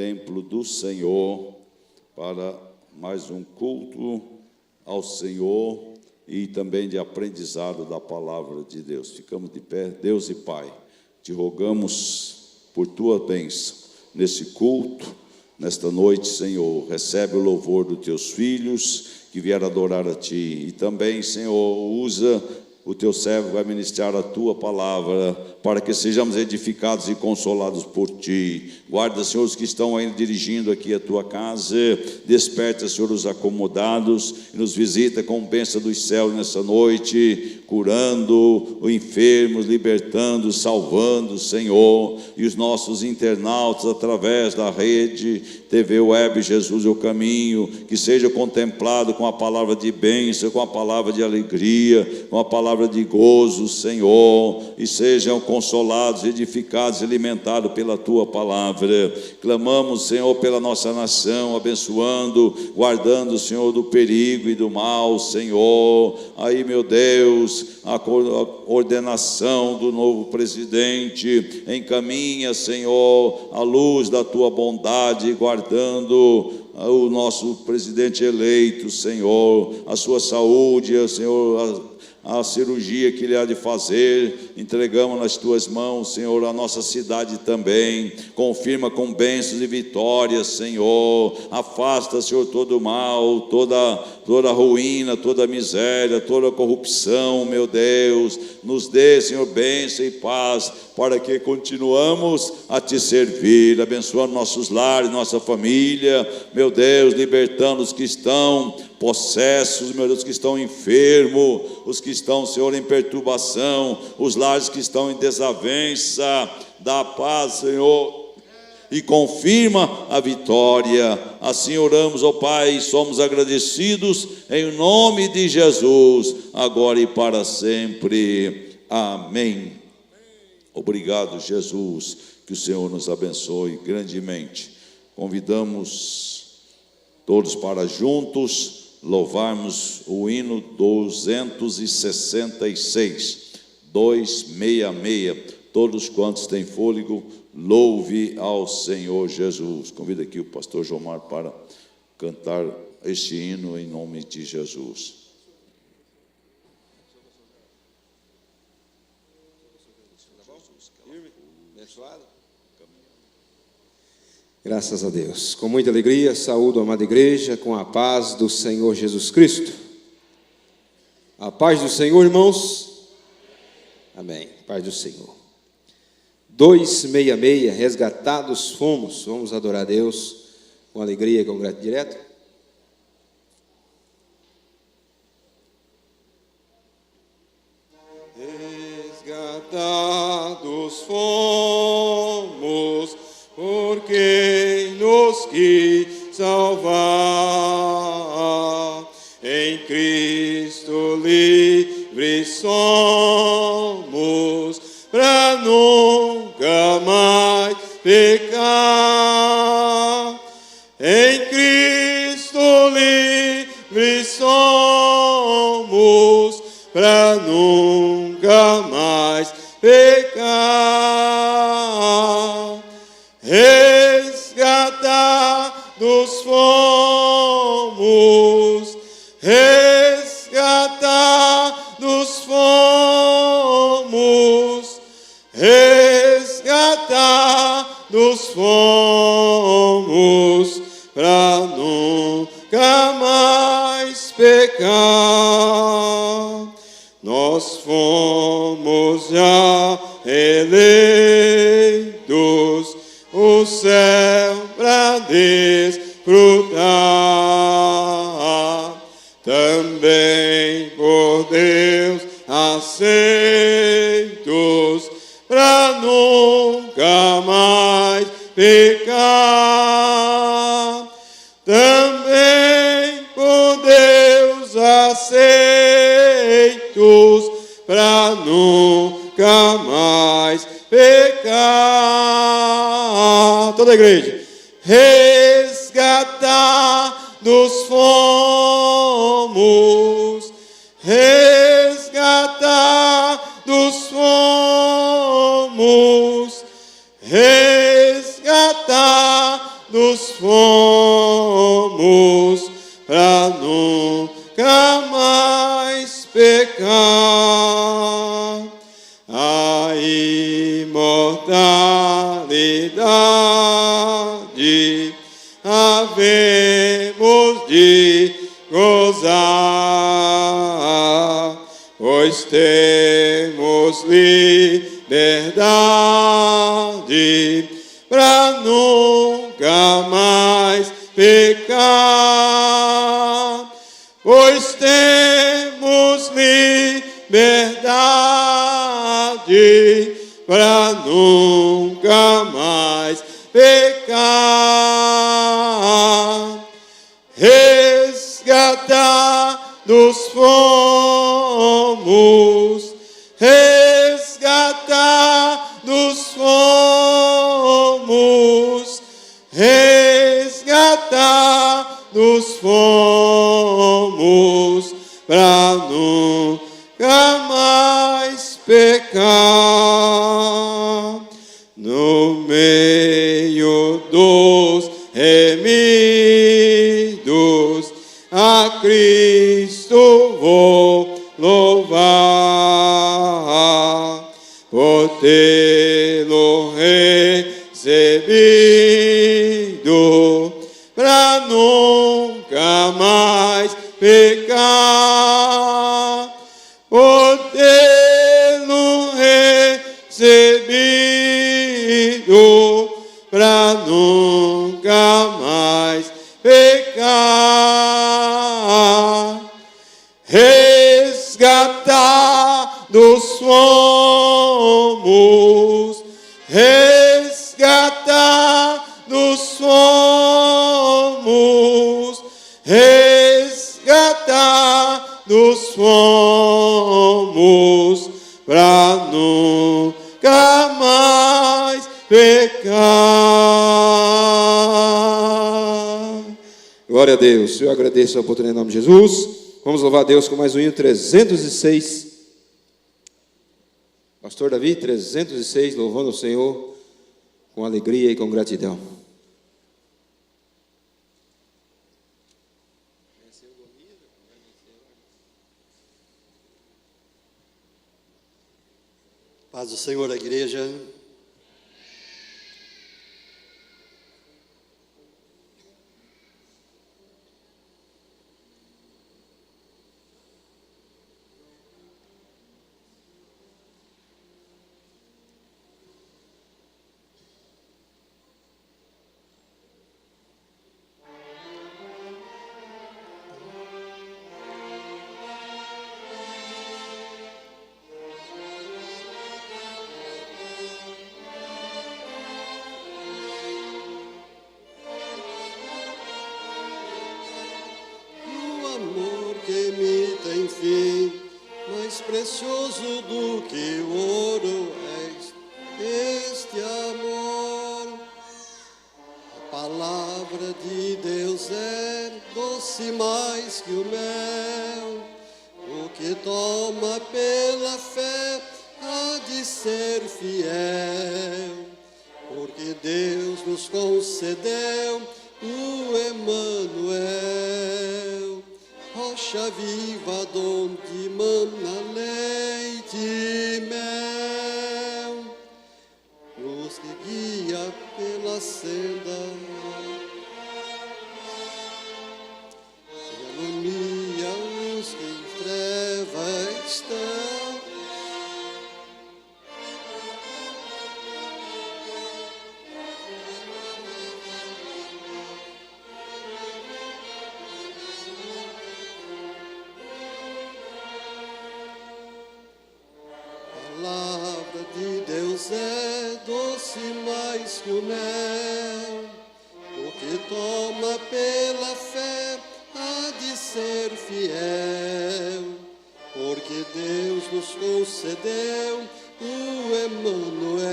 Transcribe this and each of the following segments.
templo do Senhor para mais um culto ao Senhor e também de aprendizado da palavra de Deus. Ficamos de pé. Deus e Pai, te rogamos por tua bênção nesse culto, nesta noite, Senhor. Recebe o louvor dos teus filhos que vieram adorar a ti, e também, Senhor, usa o teu servo, vai ministrar a tua palavra, para que sejamos edificados e consolados por ti. Guarda, Senhor, os que estão ainda dirigindo aqui a tua casa. Desperta, Senhor, os acomodados e nos visita com bênção dos céus nessa noite, curando os enfermos, libertando, salvando, Senhor, e os nossos internautas através da rede TV Web Jesus é o Caminho, que seja contemplado com a palavra de bênção, com a palavra de alegria, com a palavra de gozo, Senhor, e sejam consolados, edificados e alimentados pela tua palavra. Clamamos, Senhor, pela nossa nação, abençoando, guardando, Senhor, do perigo e do mal, Senhor. Aí, meu Deus, a ordenação do novo presidente, encaminha, Senhor, a luz da tua bondade, guardando o nosso presidente eleito, Senhor, a sua saúde, Senhor, a cirurgia que ele há de fazer, entregamos nas tuas mãos, Senhor, a nossa cidade também. Confirma com bênçãos e vitórias, Senhor. Afasta, Senhor, todo o mal, toda ruína, toda miséria, toda corrupção, meu Deus. Nos dê, Senhor, bênção e paz, para que continuamos a te servir, abençoando nossos lares, nossa família, meu Deus, libertando os que estão possessos, meu Deus, que estão enfermos, os que estão, Senhor, em perturbação, os lares que estão em desavença. Dá paz, Senhor, e confirma a vitória. Assim oramos, ó Pai, e somos agradecidos em nome de Jesus, agora e para sempre. Amém. Obrigado, Jesus, que o Senhor nos abençoe grandemente. Convidamos todos para juntos louvarmos o hino 266, 266. Todos quantos têm fôlego, louve ao Senhor Jesus. Convido aqui o pastor Jomar para cantar este hino em nome de Jesus. Graças a Deus. Com muita alegria, saúdo a amada igreja com a paz do Senhor Jesus Cristo. A paz do Senhor, irmãos. Amém. Paz do Senhor. 266, resgatados fomos. Vamos adorar a Deus com alegria e com gratidão direta. Resgatados fomos, porque nos quis salvar. Em Cristo livres somos, para nunca mais pecar. Em Cristo livres somos, para nunca mais pecar. Resgatados fomos, resgatados fomos, resgatados fomos, para nunca mais pecar. Nós fomos já eleitos, o céu para desfrutar, também por Deus aceitos, para nunca mais pecar. Também por Deus aceitos, para nunca mais pecar. Toda a igreja. Resgatados fomos, resgatados fomos, resgatados resgatados fomos, pra nunca mais pecar. A imortalidade havemos de gozar, pois temos liberdade pra nunca mais pecar, pois temos liberdade pra nunca mais pecar. Resgatados fomos, resgatados fomos, resgatados fomos, pra nunca mais pecar. No meio dos remidos, a Cristo vou louvar, por tê-lo recebido, pra nunca mais pecar, por tê-lo recebido, pra nunca mais pecar. Resgatados fomos, resgatados fomos, resgatados fomos, pra nunca mais pecar. Glória a Deus. Eu agradeço a oportunidade em nome de Jesus. Vamos louvar a Deus com mais um hino 306. Pastor Davi, 306, louvando o Senhor com alegria e com gratidão. Paz do Senhor, a igreja. Enfim, mais precioso do que o ouro és este amor. A palavra de Deus é doce mais que o mel. O que toma pela fé há de ser fiel, porque Deus nos concedeu o Emanuel, rocha viva donde mana leite e mel, luz que guia pela senda e alumia os que em trevas estão. Deus é doce mais que o mel, o que toma pela fé há de ser fiel, porque Deus nos concedeu o Emanuel,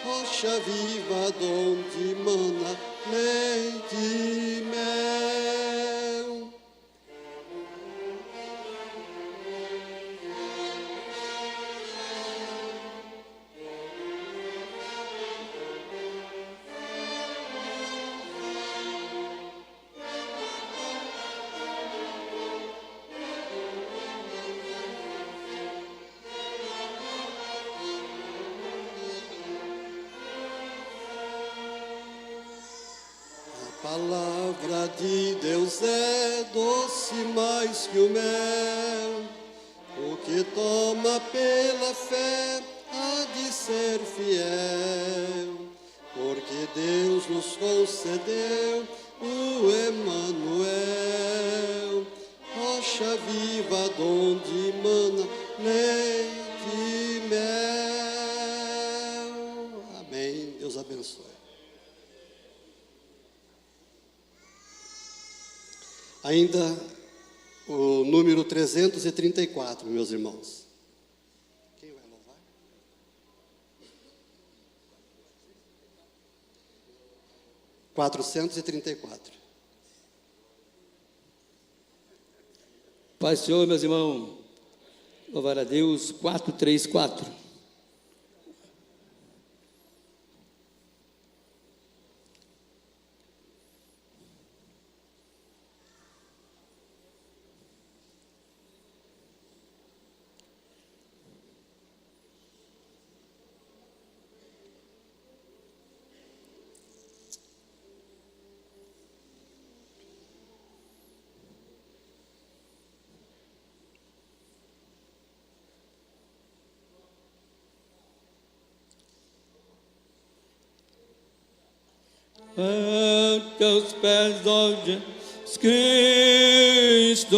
rocha viva donde mana leite e mel. Palavra de Deus é doce mais que o mel. O que toma pela fé há de ser fiel. Porque Deus nos concedeu o Emanuel, rocha viva donde mana leite e mel. Amém. Deus abençoe. Ainda o número 334, meus irmãos. Quem vai louvar? (434). Pai Senhor, meus irmãos, louvar a Deus, 434. A teus pés, ó Jesus Cristo,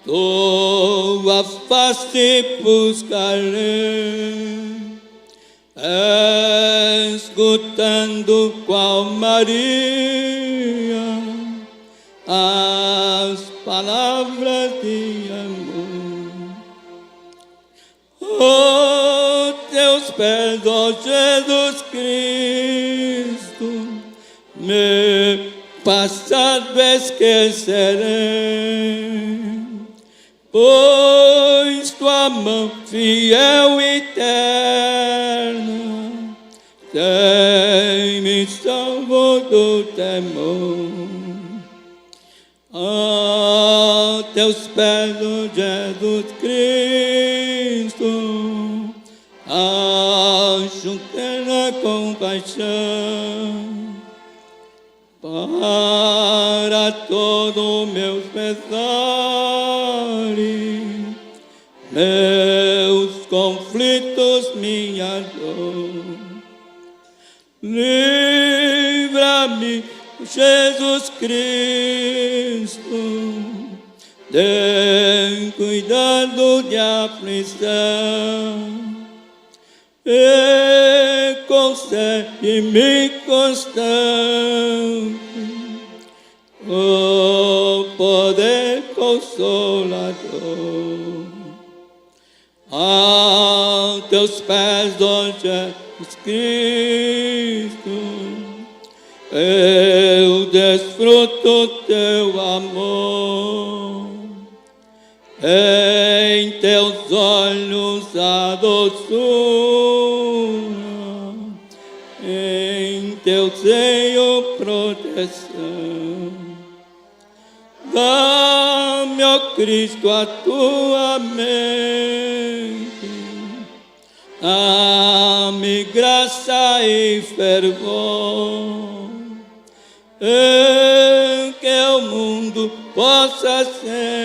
tua face buscarei, escutando qual Maria as palavras de amor. Oh, teus pés, ó Jesus Cristo, meu passado esquecerei, pois tua mão fiel e eterna tem me salvo do temor. A teus pés, ó Jesus Cristo, acho terna compaixão para todos meus pesares, meus conflitos, minha dor. Livra-me, Jesus Cristo, de cuidado de aflição, e concede-me constante o poder consolador. A teus pés, ó Jesus Cristo, eu desfruto teu amor. Em teus olhos a doçura, em teu seio proteção. Dá-me, ó Cristo, a tua mente, dá-me graça e fervor, em que o mundo possa sempre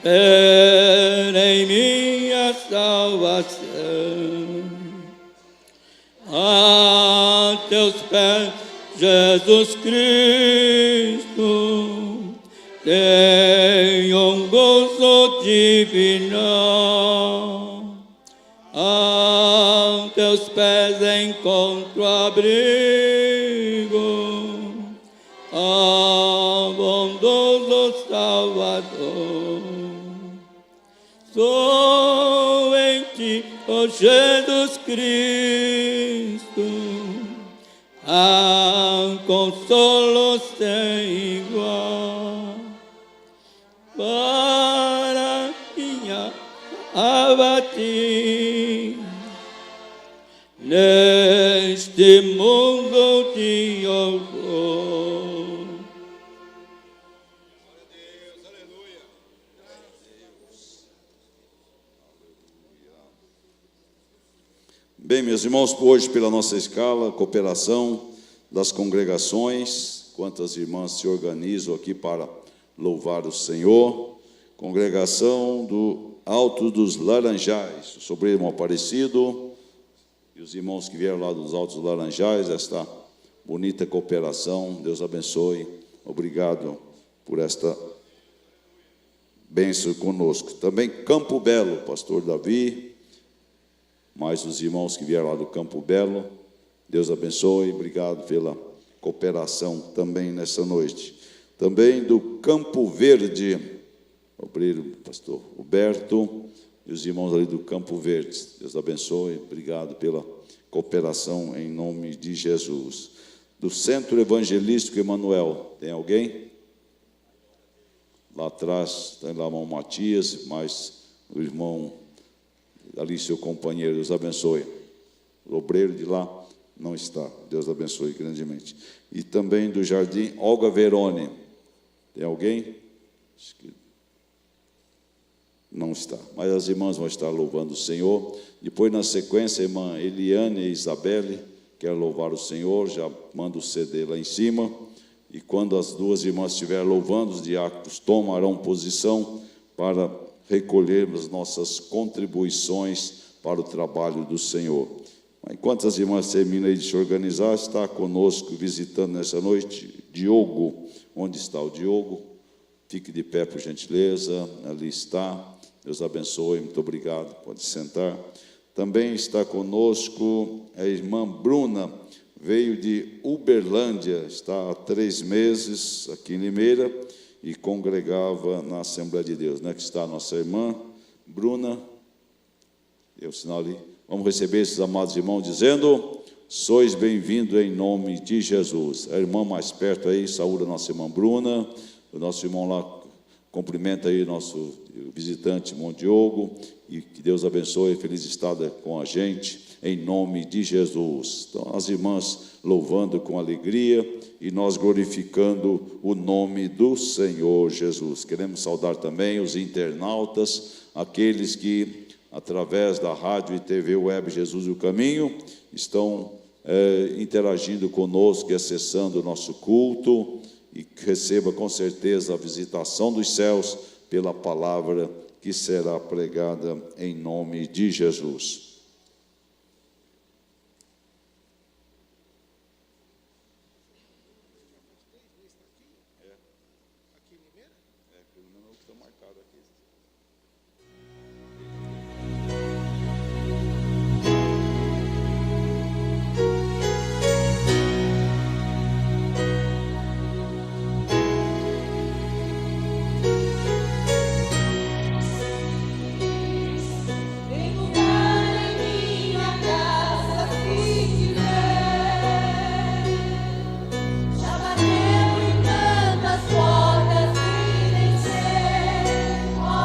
ver em minha salvação. A teus pés, Jesus Cristo, tenho um gozo divino. A teus pés encontro abrigo, a bondoso Salvador. Sou em ti, ó Jesus Cristo, há consolo sem igual para minha abatida neste mundo de horror. Bem, meus irmãos, hoje pela nossa escala, cooperação das congregações, quantas irmãs se organizam aqui para louvar o Senhor. Congregação do Alto dos Laranjais, o sobrinho Aparecido e os irmãos que vieram lá dos Altos dos Laranjais, esta bonita cooperação, Deus abençoe, obrigado por esta bênção conosco. Também Campo Belo, pastor Davi, mais os irmãos que vieram lá do Campo Belo, Deus abençoe, obrigado pela cooperação também nessa noite. Também do Campo Verde, obreiro pastor Roberto e os irmãos ali do Campo Verde, Deus abençoe, obrigado pela cooperação em nome de Jesus. Do Centro Evangelístico Emanuel, tem alguém? Lá atrás, tem lá o irmão Matias, mais o irmão ali, seu companheiro, Deus abençoe. O obreiro de lá não está, Deus abençoe grandemente. E também do Jardim Olga Verone, tem alguém? Acho que não está, mas as irmãs vão estar louvando o Senhor. Depois, na sequência, a irmã Eliane e Isabelle quer louvar o Senhor, já manda o CD lá em cima. E quando as duas irmãs estiverem louvando, os diáconos tomarão posição para recolhermos nossas contribuições para o trabalho do Senhor. Enquanto as irmãs terminam aí de se organizar, está conosco visitando nessa noite Diogo. Onde está o Diogo? Fique de pé, por gentileza. Ali está. Deus abençoe. Muito obrigado. Pode sentar. Também está conosco a irmã Bruna. Veio de Uberlândia, está há 3 meses aqui em Limeira e congregava na Assembleia de Deus, né? Que está a nossa irmã Bruna. Deu o sinal ali. Vamos receber esses amados irmãos dizendo: sois bem-vindos em nome de Jesus. A irmã mais perto aí, saúda a nossa irmã Bruna. O nosso irmão lá cumprimenta aí nosso visitante, irmão Diogo. E que Deus abençoe, feliz estada com a gente, em nome de Jesus. Então, as irmãs louvando com alegria e nós glorificando o nome do Senhor Jesus. Queremos saudar também os internautas, aqueles que, através da rádio e TV Web Jesus e o Caminho, estão interagindo conosco e acessando o nosso culto, e receba com certeza a visitação dos céus pela palavra que será pregada em nome de Jesus. Oh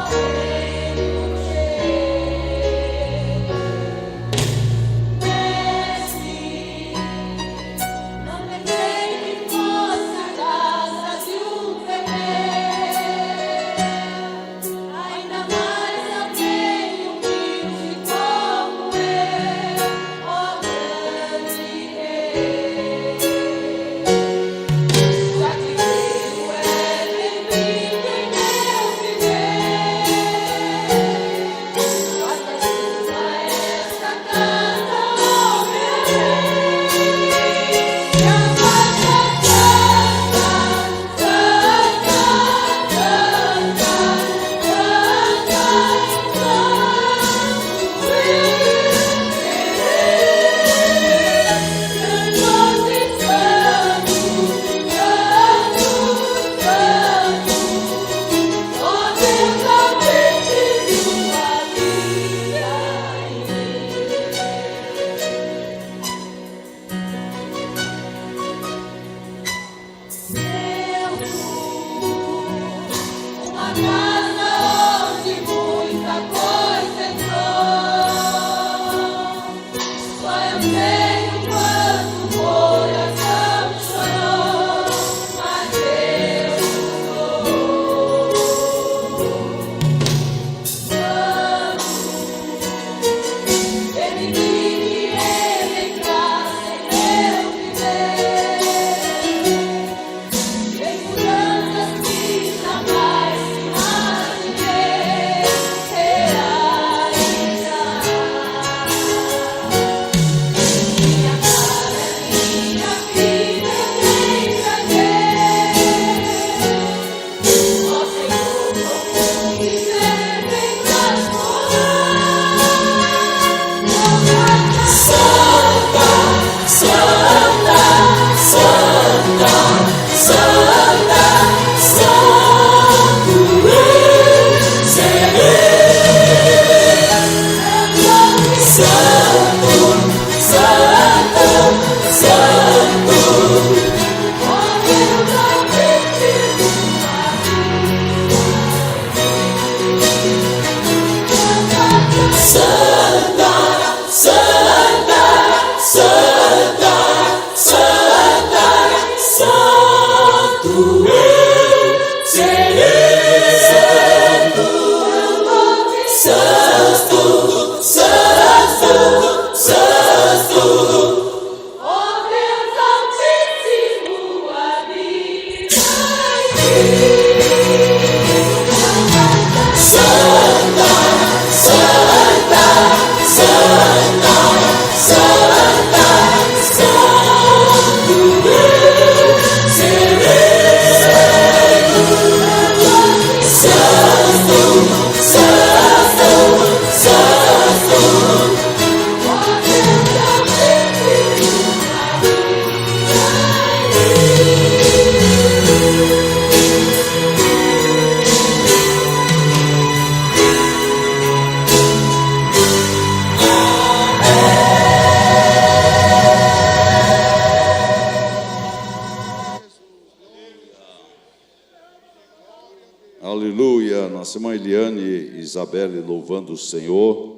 Nossa irmã Eliane e Isabelle louvando o Senhor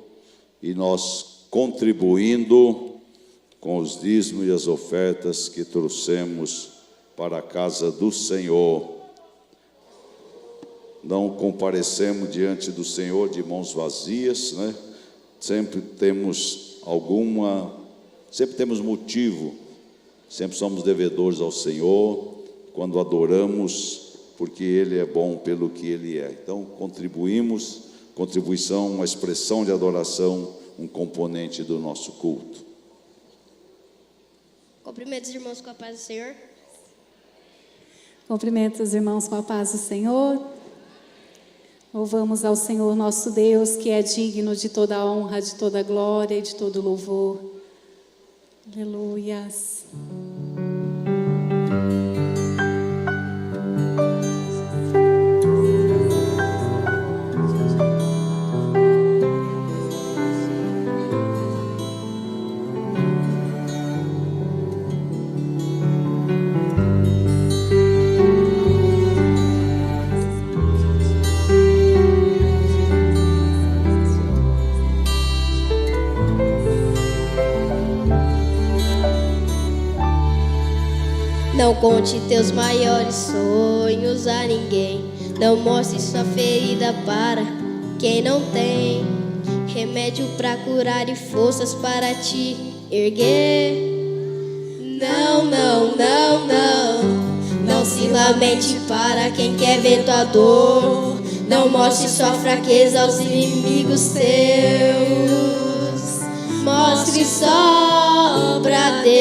e nós contribuindo com os dízimos e as ofertas que trouxemos para a casa do Senhor. Não comparecemos diante do Senhor de mãos vazias, né? Sempre temos motivo, sempre somos devedores ao Senhor quando adoramos, porque Ele é bom pelo que Ele é. Então contribuição, uma expressão de adoração, um componente do nosso culto. Cumprimento os irmãos com a paz do Senhor. Cumprimento os irmãos com a paz do Senhor. Louvamos ao Senhor nosso Deus, que é digno de toda a honra, de toda a glória e de todo louvor. Aleluias. Não conte teus maiores sonhos a ninguém. Não mostre sua ferida para quem não tem remédio para curar e forças para te erguer. Não, não, não, não. Não se lamente para quem quer ver tua dor. Não mostre sua fraqueza aos inimigos teus. Mostre só pra Deus.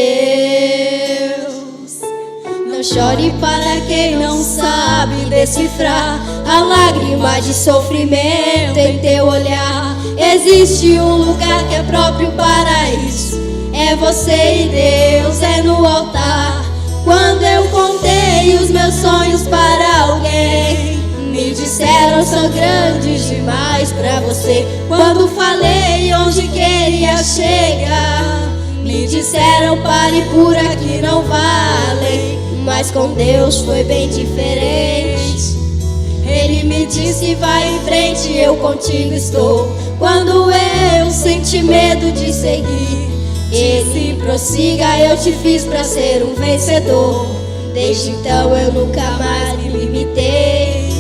Não chore para quem não sabe decifrar a lágrima de sofrimento em teu olhar. Existe um lugar que é próprio para isso. É você e Deus, é no altar. Quando eu contei os meus sonhos para alguém, me disseram são grandes demais para você. Quando falei onde queria chegar, me disseram pare por aqui, não vale. Mas com Deus foi bem diferente. Ele me disse vai em frente, eu contigo estou. Quando eu senti medo de seguir, Ele prossiga, eu te fiz pra ser um vencedor. Desde então eu nunca mais me limitei.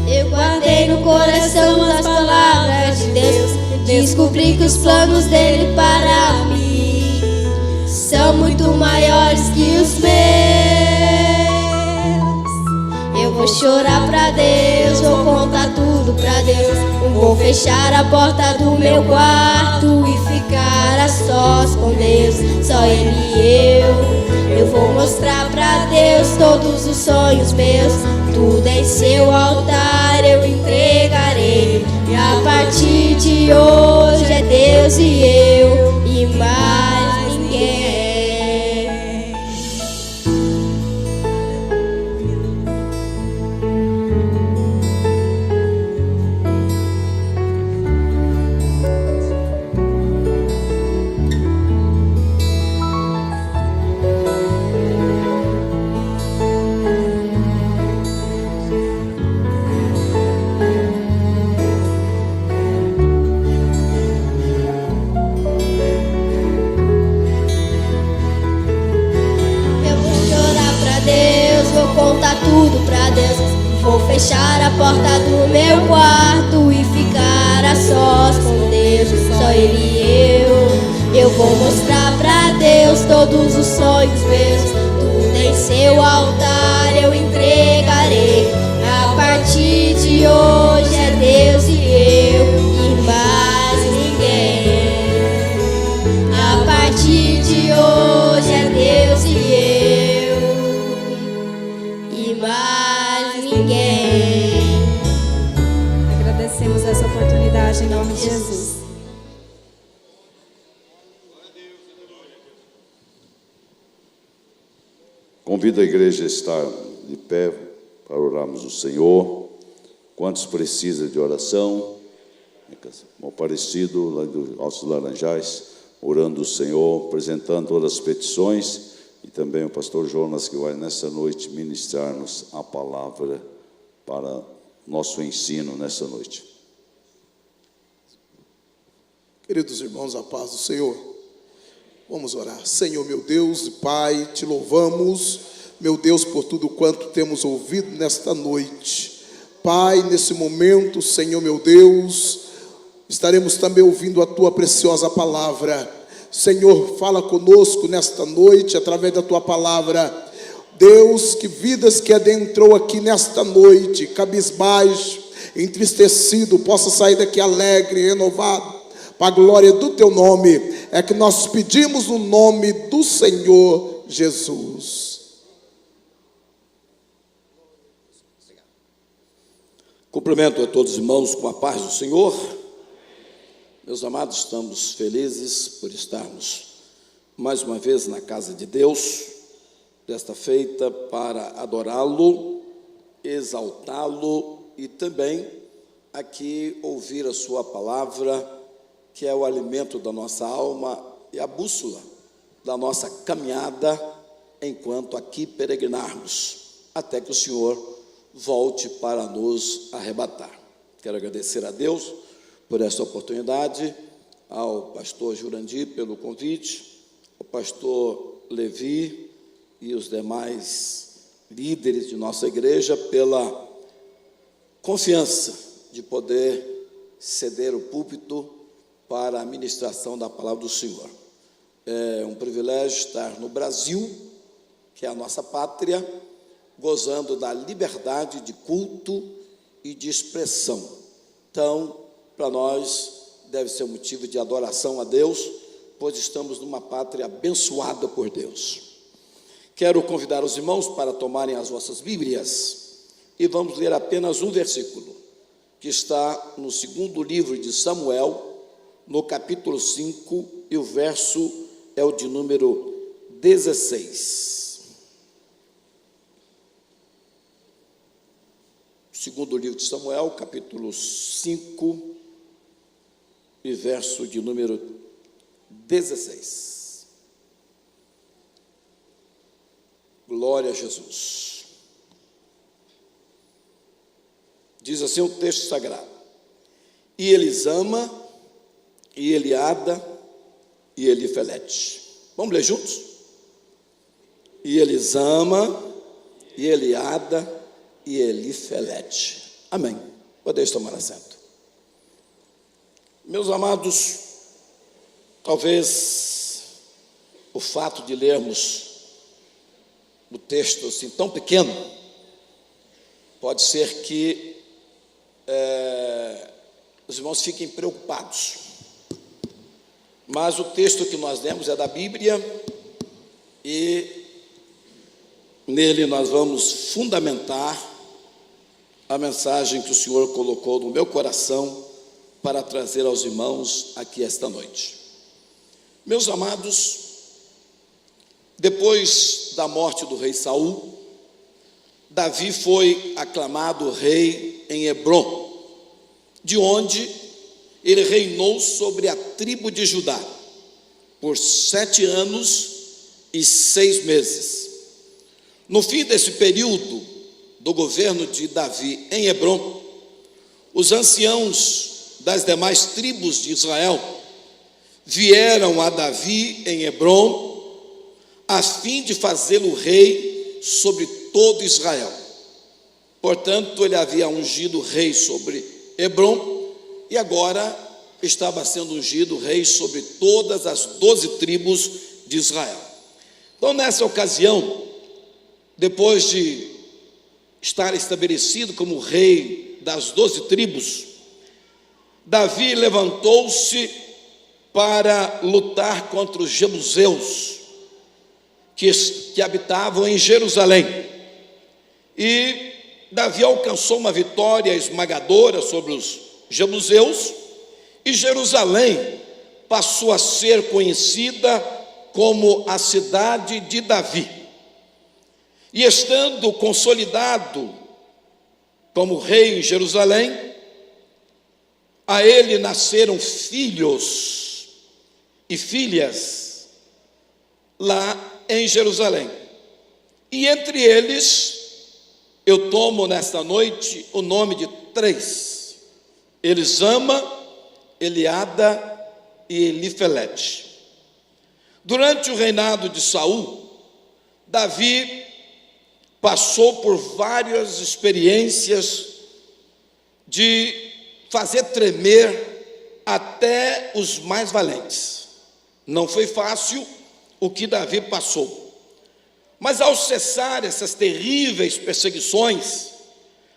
Eu guardei no coração as palavras de Deus. Descobri que os planos dele para mim são muito maiores que os meus. Eu vou chorar pra Deus, vou contar tudo pra Deus. Vou fechar a porta do meu quarto e ficar a sós com Deus, só Ele e eu vou mostrar pra Deus todos os sonhos meus. Tudo em seu altar eu entregarei. E a partir de hoje é Deus e eu e mais ninguém. Tudo pra Deus. Vou fechar a porta do meu quarto e ficar a sós com Deus, só Ele e eu vou mostrar pra Deus todos os sonhos meus. Tudo em seu altar eu entregarei. A partir de hoje é Deus e eu e mais ninguém. A partir de hoje é Deus e mais ninguém. Agradecemos essa oportunidade em nome de Jesus. Convido a igreja a estar de pé para orarmos o Senhor. Quantos precisam de oração? O Aparecido, lá do Altos Laranjais, orando o Senhor, apresentando todas as petições. E também o pastor Jonas, que vai nessa noite ministrar-nos a palavra para nosso ensino nessa noite. Queridos irmãos, a paz do Senhor. Vamos orar. Senhor, meu Deus e Pai, te louvamos, meu Deus, por tudo quanto temos ouvido nesta noite. Pai, nesse momento, Senhor, meu Deus, estaremos também ouvindo a Tua preciosa palavra. Senhor, fala conosco nesta noite, através da Tua palavra. Deus, que vidas que adentrou aqui nesta noite, cabisbaixo, entristecido, possa sair daqui alegre, renovado, para a glória do Teu nome. É que nós pedimos no nome do Senhor Jesus. Cumprimento a todos os irmãos com a paz do Senhor. Meus amados, estamos felizes por estarmos mais uma vez na casa de Deus, desta feita para adorá-lo, exaltá-lo e também aqui ouvir a sua palavra, que é o alimento da nossa alma e a bússola da nossa caminhada enquanto aqui peregrinarmos, até que o Senhor volte para nos arrebatar. Quero agradecer a Deus por esta oportunidade, ao pastor Jurandir pelo convite, ao pastor Levi e os demais líderes de nossa igreja pela confiança de poder ceder o púlpito para a ministração da palavra do Senhor. É um privilégio estar no Brasil, que é a nossa pátria, gozando da liberdade de culto e de expressão. Então, para nós, deve ser um motivo de adoração a Deus, pois estamos numa pátria abençoada por Deus. Quero convidar os irmãos para tomarem as vossas Bíblias e vamos ler apenas um versículo, que está no segundo livro de Samuel, no capítulo 5, e o verso é o de número 16. Segundo livro de Samuel, capítulo 5, e verso de número 16. Glória a Jesus. Diz assim o texto sagrado: e Elisama, e Eliada, e Elifelete. Vamos ler juntos? E Elisama, e Eliada, e Elifelete. Amém. Podeis tomar assento. Meus amados, talvez o fato de lermos o texto assim tão pequeno, pode ser que os irmãos fiquem preocupados. Mas o texto que nós lemos é da Bíblia e nele nós vamos fundamentar a mensagem que o Senhor colocou no meu coração para trazer aos irmãos aqui esta noite. Meus amados, depois da morte do rei Saul, Davi foi aclamado rei em Hebrom, de onde ele reinou sobre a tribo de Judá por 7 anos e 6 meses. No fim desse período do governo de Davi em Hebrom, os anciãos das demais tribos de Israel vieram a Davi em Hebrom a fim de fazê-lo rei sobre todo Israel. Portanto, ele havia ungido rei sobre Hebrom e agora estava sendo ungido rei sobre todas as 12 tribos de Israel. Então, nessa ocasião, depois de estar estabelecido como rei das 12 tribos, Davi levantou-se para lutar contra os jebuseus que habitavam em Jerusalém. E Davi alcançou uma vitória esmagadora sobre os jebuseus, e Jerusalém passou a ser conhecida como a cidade de Davi. E estando consolidado como rei em Jerusalém, a ele nasceram filhos e filhas lá em Jerusalém. E entre eles eu tomo nesta noite o nome de 3: Elisama, Eliada e Elifelete. Durante o reinado de Saul, Davi passou por várias experiências de fazer tremer até os mais valentes. Não foi fácil o que Davi passou. Mas ao cessar essas terríveis perseguições,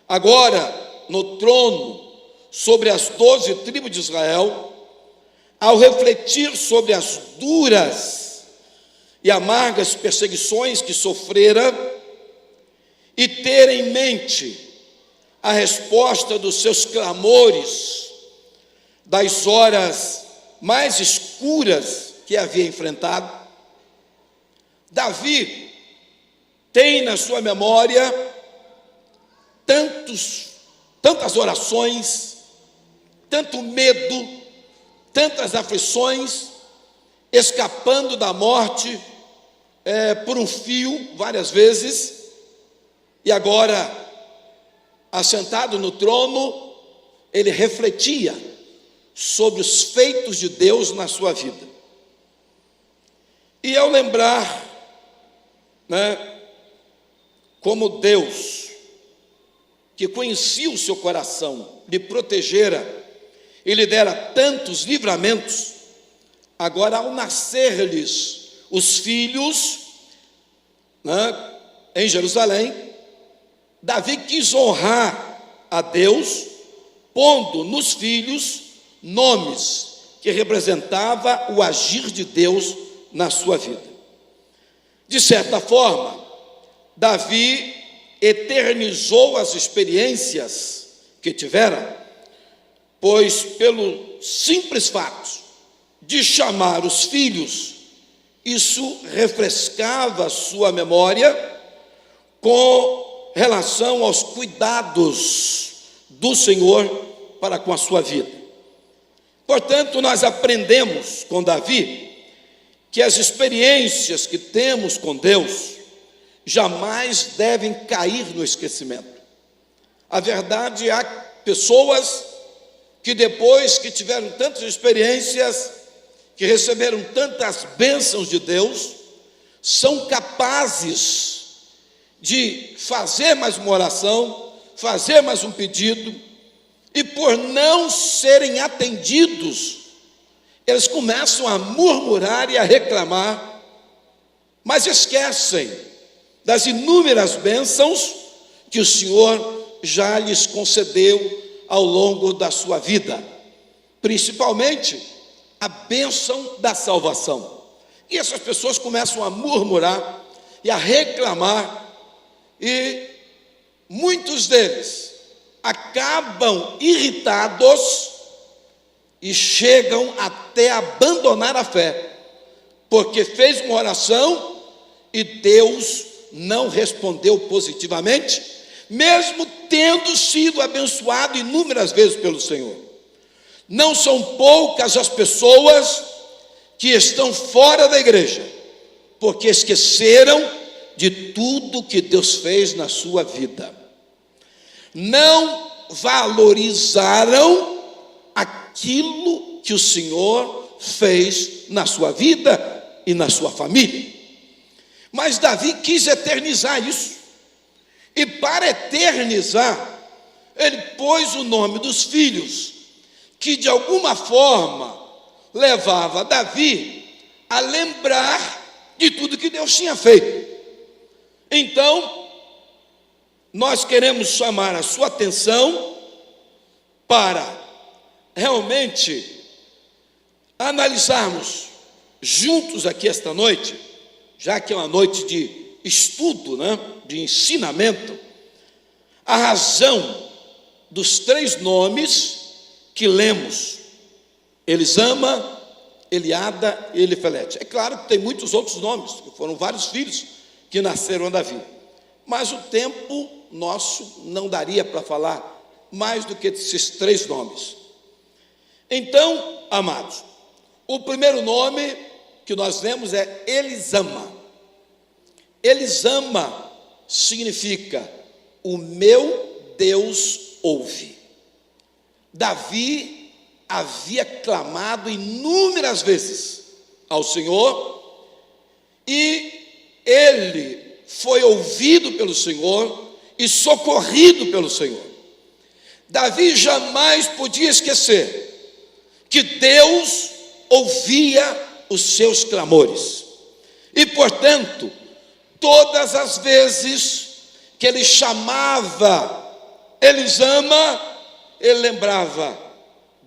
agora no trono, sobre as 12 tribos de Israel, ao refletir sobre as duras e amargas perseguições que sofrera, e ter em mente a resposta dos seus clamores, das horas mais escuras que havia enfrentado, Davi tem na sua memória tantas orações, tanto medo, tantas aflições, escapando da morte por um fio várias vezes, e agora, assentado no trono, ele refletia sobre os feitos de Deus na sua vida. E ao lembrar, como Deus, que conhecia o seu coração, lhe protegera e lhe dera tantos livramentos, agora ao nascer-lhes os filhos, em Jerusalém, Davi quis honrar a Deus, pondo nos filhos nomes que representavam o agir de Deus na sua vida. De certa forma, Davi eternizou as experiências que tivera, pois pelo simples fato de chamar os filhos, isso refrescava a sua memória com relação aos cuidados do Senhor para com a sua vida. Portanto, nós aprendemos com Davi que as experiências que temos com Deus jamais devem cair no esquecimento. A verdade, há pessoas que depois que tiveram tantas experiências, que receberam tantas bênçãos de Deus, são capazes de fazer mais uma oração, fazer mais um pedido, e por não serem atendidos, eles começam a murmurar e a reclamar, mas esquecem das inúmeras bênçãos que o Senhor já lhes concedeu ao longo da sua vida, principalmente a bênção da salvação. E essas pessoas começam a murmurar e a reclamar, e muitos deles acabam irritados e chegam até abandonar a fé, porque fez uma oração e Deus não respondeu positivamente, mesmo tendo sido abençoado inúmeras vezes pelo Senhor. Não são poucas as pessoas que estão fora da igreja, porque esqueceram de tudo que Deus fez na sua vida. Não valorizaram aquilo que o Senhor fez na sua vida e na sua família. Mas Davi quis eternizar isso. E para eternizar, ele pôs o nome dos filhos, que de alguma forma levava Davi a lembrar de tudo que Deus tinha feito. Então, nós queremos chamar a sua atenção para realmente analisarmos juntos aqui esta noite, já que é uma noite de estudo, de ensinamento, a razão dos 3 nomes que lemos: Elisama, Eliada e Elifelete. É claro que tem muitos outros nomes, que foram vários filhos que nasceram a Davi, mas o tempo nosso não daria para falar mais do que esses 3 nomes. Então, amados, o primeiro nome que nós vemos é Elisama. Elisama significa o meu Deus ouve. Davi havia clamado inúmeras vezes ao Senhor e ele foi ouvido pelo Senhor e socorrido pelo Senhor. Davi jamais podia esquecer que Deus ouvia os seus clamores. E, portanto, todas as vezes que ele chamava Elisama, ele lembrava: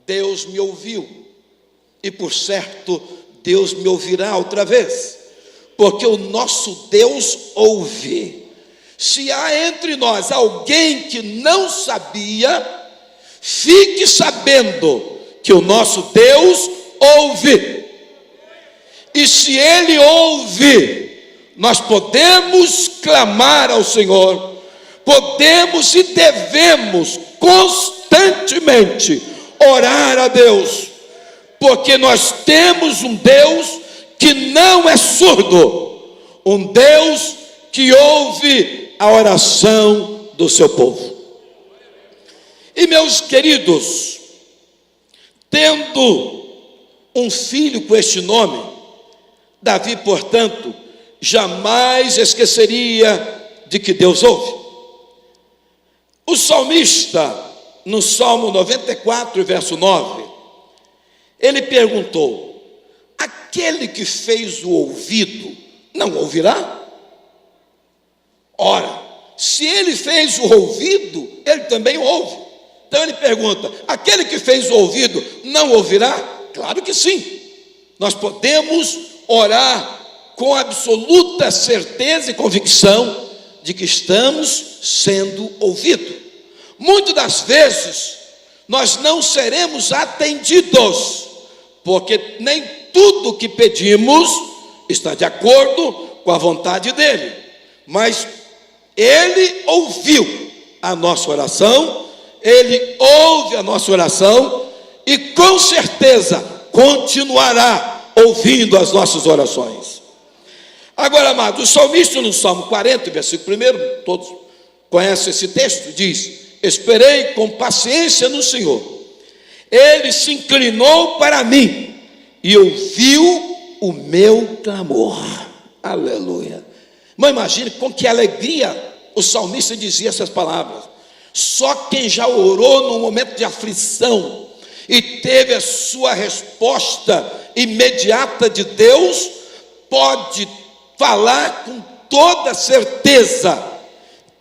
Deus me ouviu, e por certo, Deus me ouvirá outra vez, porque o nosso Deus ouve. Se há entre nós alguém que não sabia, fique sabendo que o nosso Deus ouve. E se Ele ouve, nós podemos clamar ao Senhor, podemos e devemos constantemente orar a Deus, porque nós temos um Deus que não é surdo, um Deus que ouve a oração do seu povo. E, meus queridos, tendo um filho com este nome, Davi, portanto, jamais esqueceria de que Deus ouve. O salmista, no Salmo 94, verso 9, ele perguntou: aquele que fez o ouvido não ouvirá? Ora, se ele fez o ouvido, ele também ouve. Então ele pergunta: aquele que fez o ouvido não ouvirá? Claro que sim. Nós podemos orar com absoluta certeza e convicção de que estamos sendo ouvidos. Muitas das vezes nós não seremos atendidos, porque nem tudo que pedimos está de acordo com a vontade dele, mas ele ouviu a nossa oração, ele ouve a nossa oração e com certeza continuará ouvindo as nossas orações. Agora, amados, o salmista no Salmo 40, versículo 1, todos conhecem esse texto, diz: esperei com paciência no Senhor, ele se inclinou para mim e ouviu o meu clamor. Aleluia. Mas imagine com que alegria o salmista dizia essas palavras. Só quem já orou num momento de aflição e teve a sua resposta imediata de Deus, pode falar com toda certeza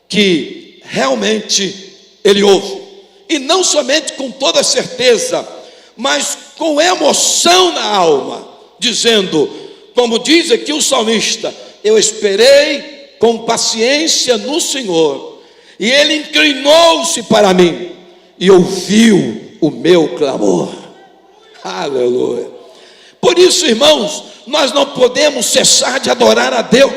que realmente Ele ouve. E não somente com toda certeza, mas com emoção na alma, dizendo, como diz aqui o salmista: eu esperei com paciência no Senhor, e Ele inclinou-se para mim e ouviu o meu clamor. Aleluia. Por isso, irmãos, nós não podemos cessar de adorar a Deus,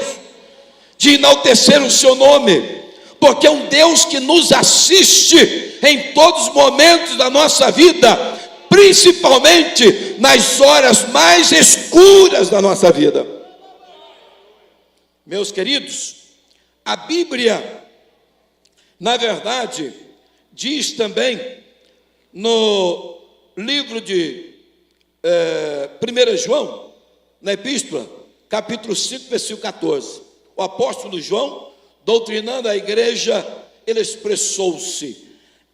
de enaltecer o seu nome, porque é um Deus que nos assiste em todos os momentos da nossa vida, principalmente nas horas mais escuras da nossa vida. Meus queridos, a Bíblia, na verdade, diz também no livro de 1 João, na epístola, capítulo 5, versículo 14, o apóstolo João, doutrinando a igreja, ele expressou-se: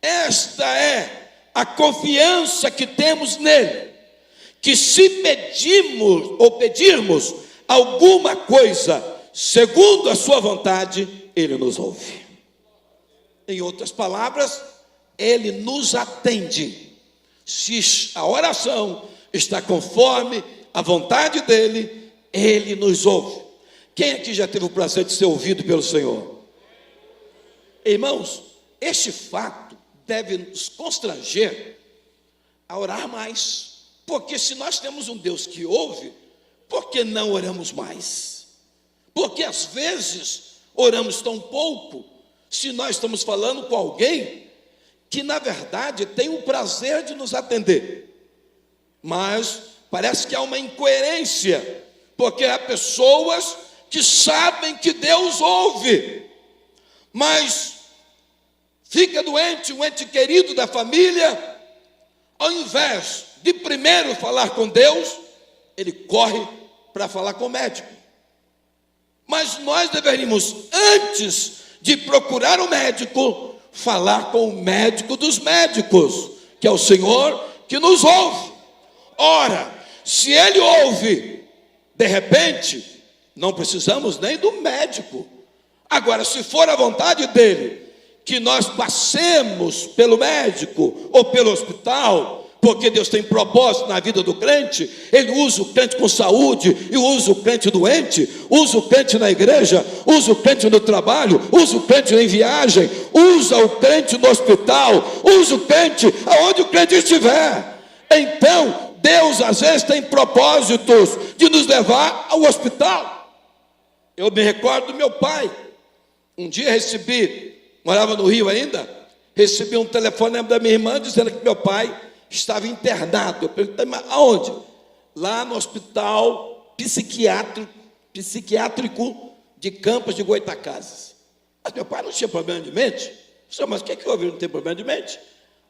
esta é a confiança que temos nele, que se pedirmos alguma coisa segundo a sua vontade, ele nos ouve. Em outras palavras, ele nos atende. Se a oração está conforme a vontade dele, ele nos ouve. Quem aqui já teve o prazer de ser ouvido pelo Senhor? Irmãos, este fato deve nos constranger a orar mais, porque se nós temos um Deus que ouve, por que não oramos mais? Porque às vezes oramos tão pouco, se nós estamos falando com alguém que na verdade tem o prazer de nos atender, mas parece que há uma incoerência, porque há pessoas que sabem que Deus ouve, mas fica doente, um ente querido da família, ao invés de primeiro falar com Deus, ele corre para falar com o médico. Mas nós deveríamos, antes de procurar o médico, falar com o médico dos médicos, que é o Senhor que nos ouve. Ora, se Ele ouve, de repente, não precisamos nem do médico. Agora, se for a vontade dEle, que nós passemos pelo médico ou pelo hospital, porque Deus tem propósito na vida do crente, Ele usa o crente com saúde, e usa o crente doente, usa o crente na igreja, usa o crente no trabalho, usa o crente em viagem, usa o crente no hospital, usa o crente aonde o crente estiver. Então, Deus às vezes tem propósitos de nos levar ao hospital. Eu me recordo do meu pai. Um dia morava no Rio ainda, recebi um telefonema da minha irmã dizendo que meu pai estava internado. Eu perguntei, mas aonde? Lá no hospital psiquiátrico de Campos de Goytacazes. Mas meu pai não tinha problema de mente. Eu disse, mas o que é que houve? Não tem problema de mente?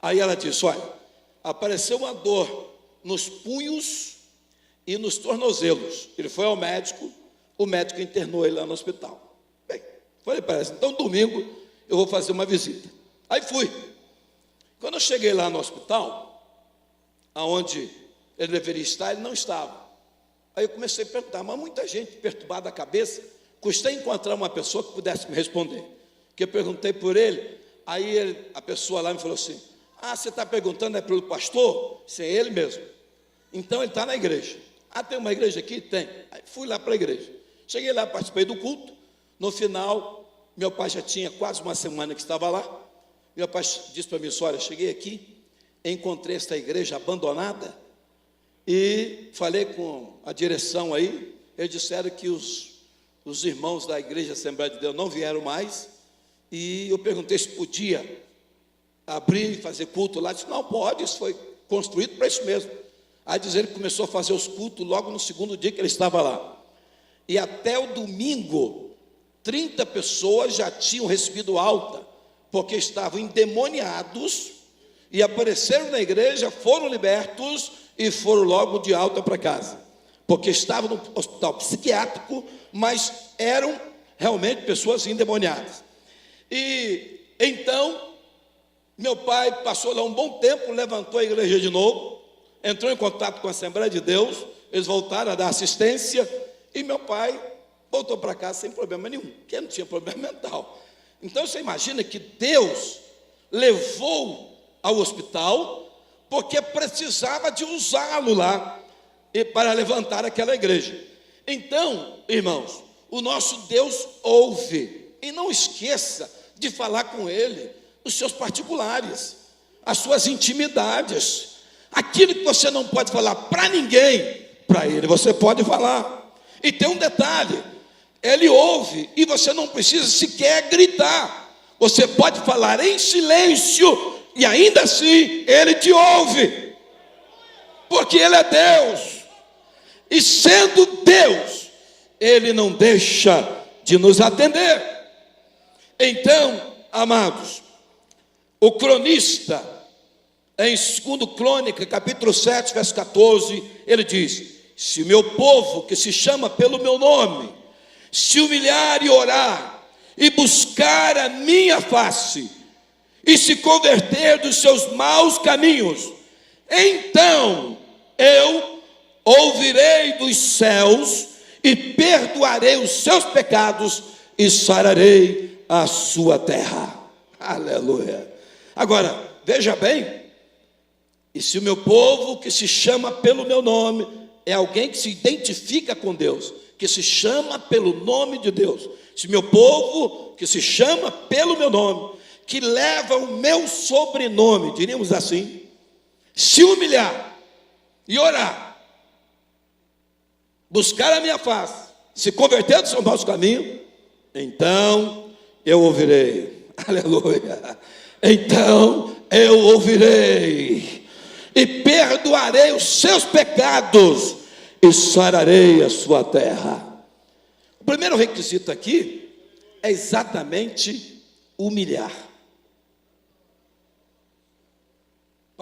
Aí ela disse, olha, apareceu uma dor nos punhos e nos tornozelos. Ele foi ao médico, o médico internou ele lá no hospital. Bem, falei para ela, então domingo eu vou fazer uma visita. Aí fui. Quando eu cheguei lá no hospital, aonde ele deveria estar, ele não estava. Aí eu comecei a perguntar, mas muita gente perturbada a cabeça, custei encontrar uma pessoa que pudesse me responder. Que eu perguntei por ele, aí a pessoa lá me falou assim, você está perguntando é pelo pastor? Sim, ele mesmo. Então ele está na igreja. Tem uma igreja aqui? Tem. Aí fui lá para a igreja. Cheguei lá, participei do culto. No final, meu pai já tinha quase uma semana que estava lá. Meu pai disse para mim, olha, cheguei aqui, encontrei esta igreja abandonada e falei com a direção aí. Eles disseram que os irmãos da igreja Assembleia de Deus não vieram mais. E eu perguntei se podia abrir e fazer culto lá. Disse, não pode, isso foi construído para isso mesmo. Aí diz ele que começou a fazer os cultos logo no segundo dia que ele estava lá. E até o domingo, 30 pessoas já tinham recebido alta, porque estavam endemoniados e apareceram na igreja, foram libertos e foram logo de alta para casa. Porque estavam no hospital psiquiátrico, mas eram realmente pessoas endemoniadas. E então, meu pai passou lá um bom tempo, levantou a igreja de novo, entrou em contato com a Assembleia de Deus, eles voltaram a dar assistência, e meu pai voltou para casa sem problema nenhum, porque não tinha problema mental. Então você imagina que Deus levou ao hospital, porque precisava de usá-lo lá, para levantar aquela igreja. Então, irmãos, o nosso Deus ouve, e não esqueça de falar com Ele, os seus particulares, as suas intimidades, aquilo que você não pode falar para ninguém, para Ele você pode falar. E tem um detalhe, Ele ouve e você não precisa sequer gritar, você pode falar em silêncio e ainda assim Ele te ouve, porque Ele é Deus, e sendo Deus, Ele não deixa de nos atender. Então, amados, o cronista, em 2 Crônica, capítulo 7, verso 14, ele diz, se meu povo, que se chama pelo meu nome, se humilhar e orar, e buscar a minha face, e se converter dos seus maus caminhos, então eu ouvirei dos céus, e perdoarei os seus pecados, e sararei a sua terra. Aleluia. Agora, veja bem, e se o meu povo, que se chama pelo meu nome, é alguém que se identifica com Deus, que se chama pelo nome de Deus, se meu povo, que se chama pelo meu nome, que leva o meu sobrenome, diríamos assim, se humilhar e orar, buscar a minha face, se converter do seu mau caminho, então eu ouvirei. Aleluia. Então eu ouvirei e perdoarei os seus pecados e sararei a sua terra. O primeiro requisito aqui é exatamente humilhar.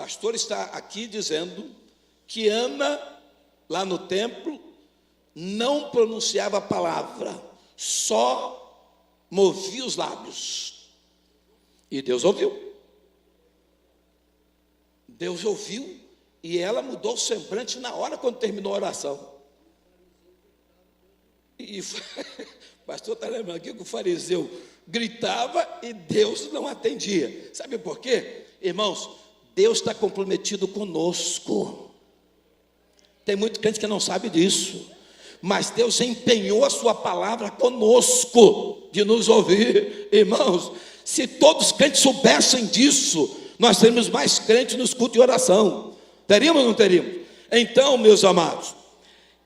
pastor está aqui dizendo que Ana, lá no templo, não pronunciava a palavra, só movia os lábios. E Deus ouviu. Deus ouviu e ela mudou o semblante na hora quando terminou a oração. E o pastor está lembrando aqui que o fariseu gritava e Deus não atendia. Sabe por quê? Irmãos, Deus está comprometido conosco. Tem muito crente que não sabe disso. Mas Deus empenhou a sua palavra conosco, de nos ouvir. Irmãos, se todos os crentes soubessem disso, nós teríamos mais crentes nos cultos de oração. Teríamos ou não teríamos? Então, meus amados,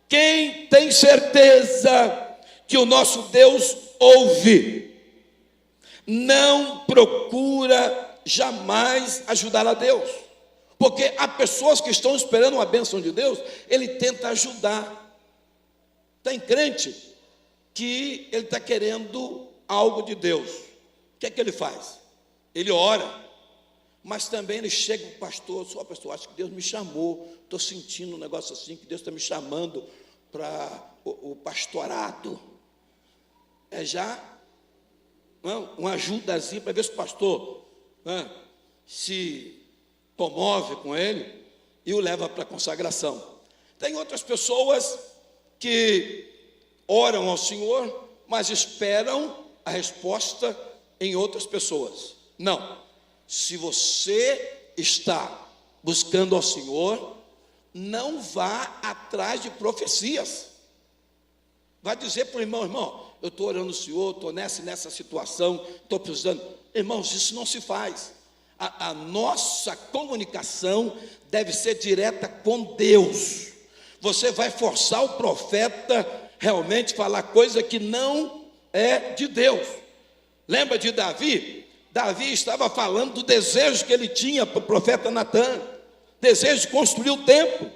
quem tem certeza que o nosso Deus ouve, não procura jamais ajudar a Deus. Porque há pessoas que estão esperando uma bênção de Deus, ele tenta ajudar. Tem crente que ele está querendo algo de Deus. O que é que ele faz? Ele ora, mas também ele chega para o pastor, só pastor, acho que Deus me chamou, estou sentindo um negócio assim, que Deus está me chamando para o pastorado. É já uma ajudazinha para ver se o pastor se comove com ele e o leva para a consagração. Tem outras pessoas que oram ao Senhor, mas esperam a resposta em outras pessoas. Não. Se você está buscando ao Senhor, não vá atrás de profecias. Vai dizer para o irmão, irmão, eu estou orando ao Senhor, estou nessa situação, estou precisando. Irmãos, isso não se faz. A nossa comunicação deve ser direta com Deus. Você vai forçar o profeta realmente falar coisa que não é de Deus. Lembra de Davi? Davi estava falando do desejo que ele tinha para o profeta Natã, desejo de construir o templo.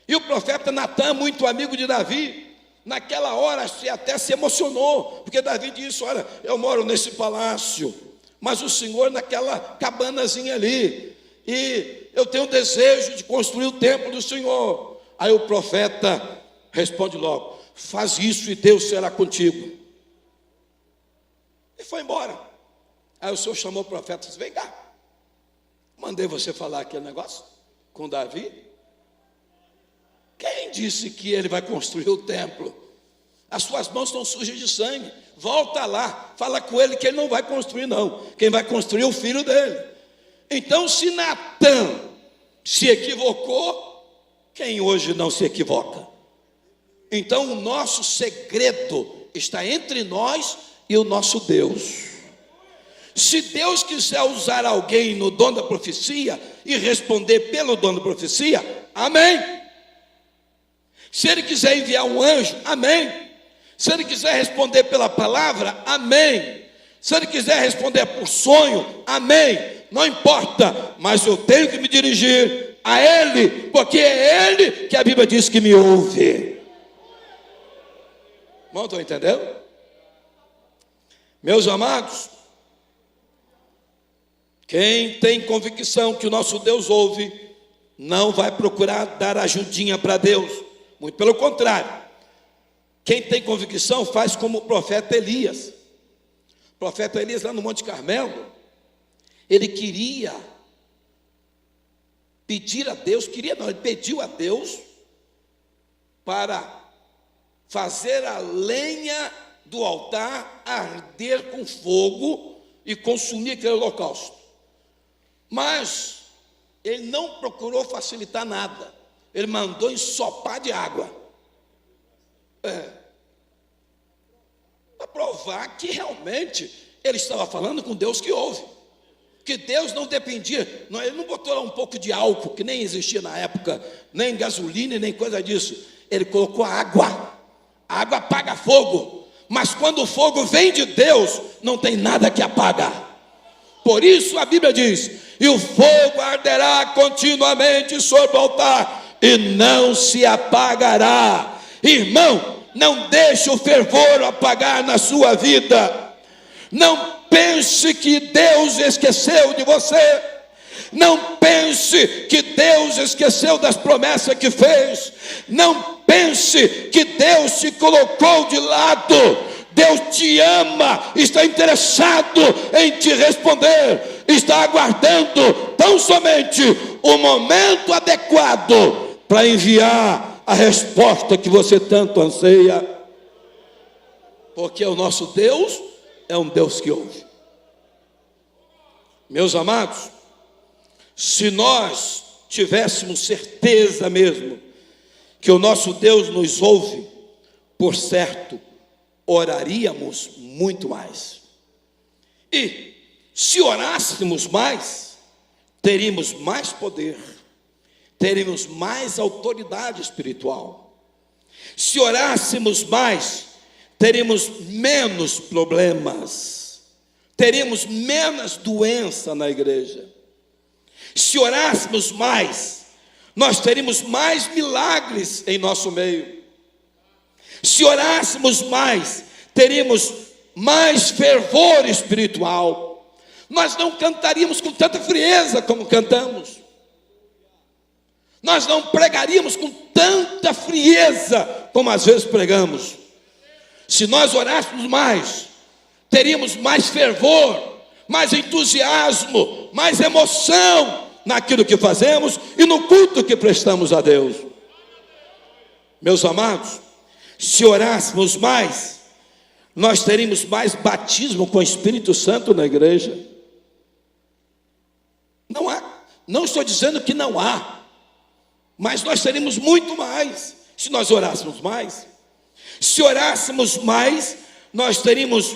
E o profeta Natã, muito amigo de Davi, naquela hora até se emocionou, porque Davi disse, olha, eu moro nesse palácio, mas o Senhor naquela cabanazinha ali, e eu tenho desejo de construir o templo do Senhor. Aí o profeta responde logo, faz isso e Deus será contigo. E foi embora. Aí o Senhor chamou o profeta e disse, vem cá, mandei você falar aquele negócio com Davi. Quem disse que ele vai construir o templo? As suas mãos estão sujas de sangue. Volta lá, fala com ele que ele não vai construir não. Quem vai construir é o filho dele. Então se Natã se equivocou, quem hoje não se equivoca? Então o nosso segredo está entre nós e o nosso Deus. Se Deus quiser usar alguém no dom da profecia e responder pelo dom da profecia, amém. Se Ele quiser enviar um anjo, amém. Se Ele quiser responder pela palavra, amém. Se Ele quiser responder por sonho, amém. Não importa, mas eu tenho que me dirigir a Ele, porque é Ele que a Bíblia diz que me ouve. Irmão, estão entendendo? Meus amados, quem tem convicção que o nosso Deus ouve, não vai procurar dar ajudinha para Deus. Muito pelo contrário. Quem tem convicção faz como o profeta Elias. O profeta Elias lá no Monte Carmelo, ele queria pedir a Deus, ele pediu a Deus para fazer a lenha do altar arder com fogo e consumir aquele holocausto. Mas ele não procurou facilitar nada. Ele mandou ensopar de água. Para provar que realmente ele estava falando com Deus que ouve. Que Deus não dependia, ele não botou lá um pouco de álcool, que nem existia na época, nem gasolina, nem coisa disso. Ele colocou água. A água apaga fogo. Mas quando o fogo vem de Deus, não tem nada que apaga. Por isso a Bíblia diz, e o fogo arderá continuamente sobre o altar, e não se apagará. Irmão, não deixe o fervor apagar na sua vida. Não pense que Deus esqueceu de você. Não pense que Deus esqueceu das promessas que fez. Não pense que Deus te colocou de lado. Deus te ama, está interessado em te responder, está aguardando tão somente o momento adequado para enviar a resposta que você tanto anseia. Porque o nosso Deus é um Deus que ouve. Meus amados, se nós tivéssemos certeza mesmo que o nosso Deus nos ouve, por certo, oraríamos muito mais. E se orássemos mais, teríamos mais poder, teríamos mais autoridade espiritual. Se orássemos mais, teríamos menos problemas, teríamos menos doença na igreja. Se orássemos mais, nós teríamos mais milagres em nosso meio. Se orássemos mais, teríamos mais fervor espiritual. Nós não cantaríamos com tanta frieza como cantamos. Nós não pregaríamos com tanta frieza como às vezes pregamos. Se nós orássemos mais, teríamos mais fervor, mais entusiasmo, mais emoção naquilo que fazemos e no culto que prestamos a Deus. Meus amados, se orássemos mais, nós teríamos mais batismo com o Espírito Santo na igreja. Não estou dizendo que não há, mas nós teríamos muito mais se nós orássemos mais. Se orássemos mais, nós teríamos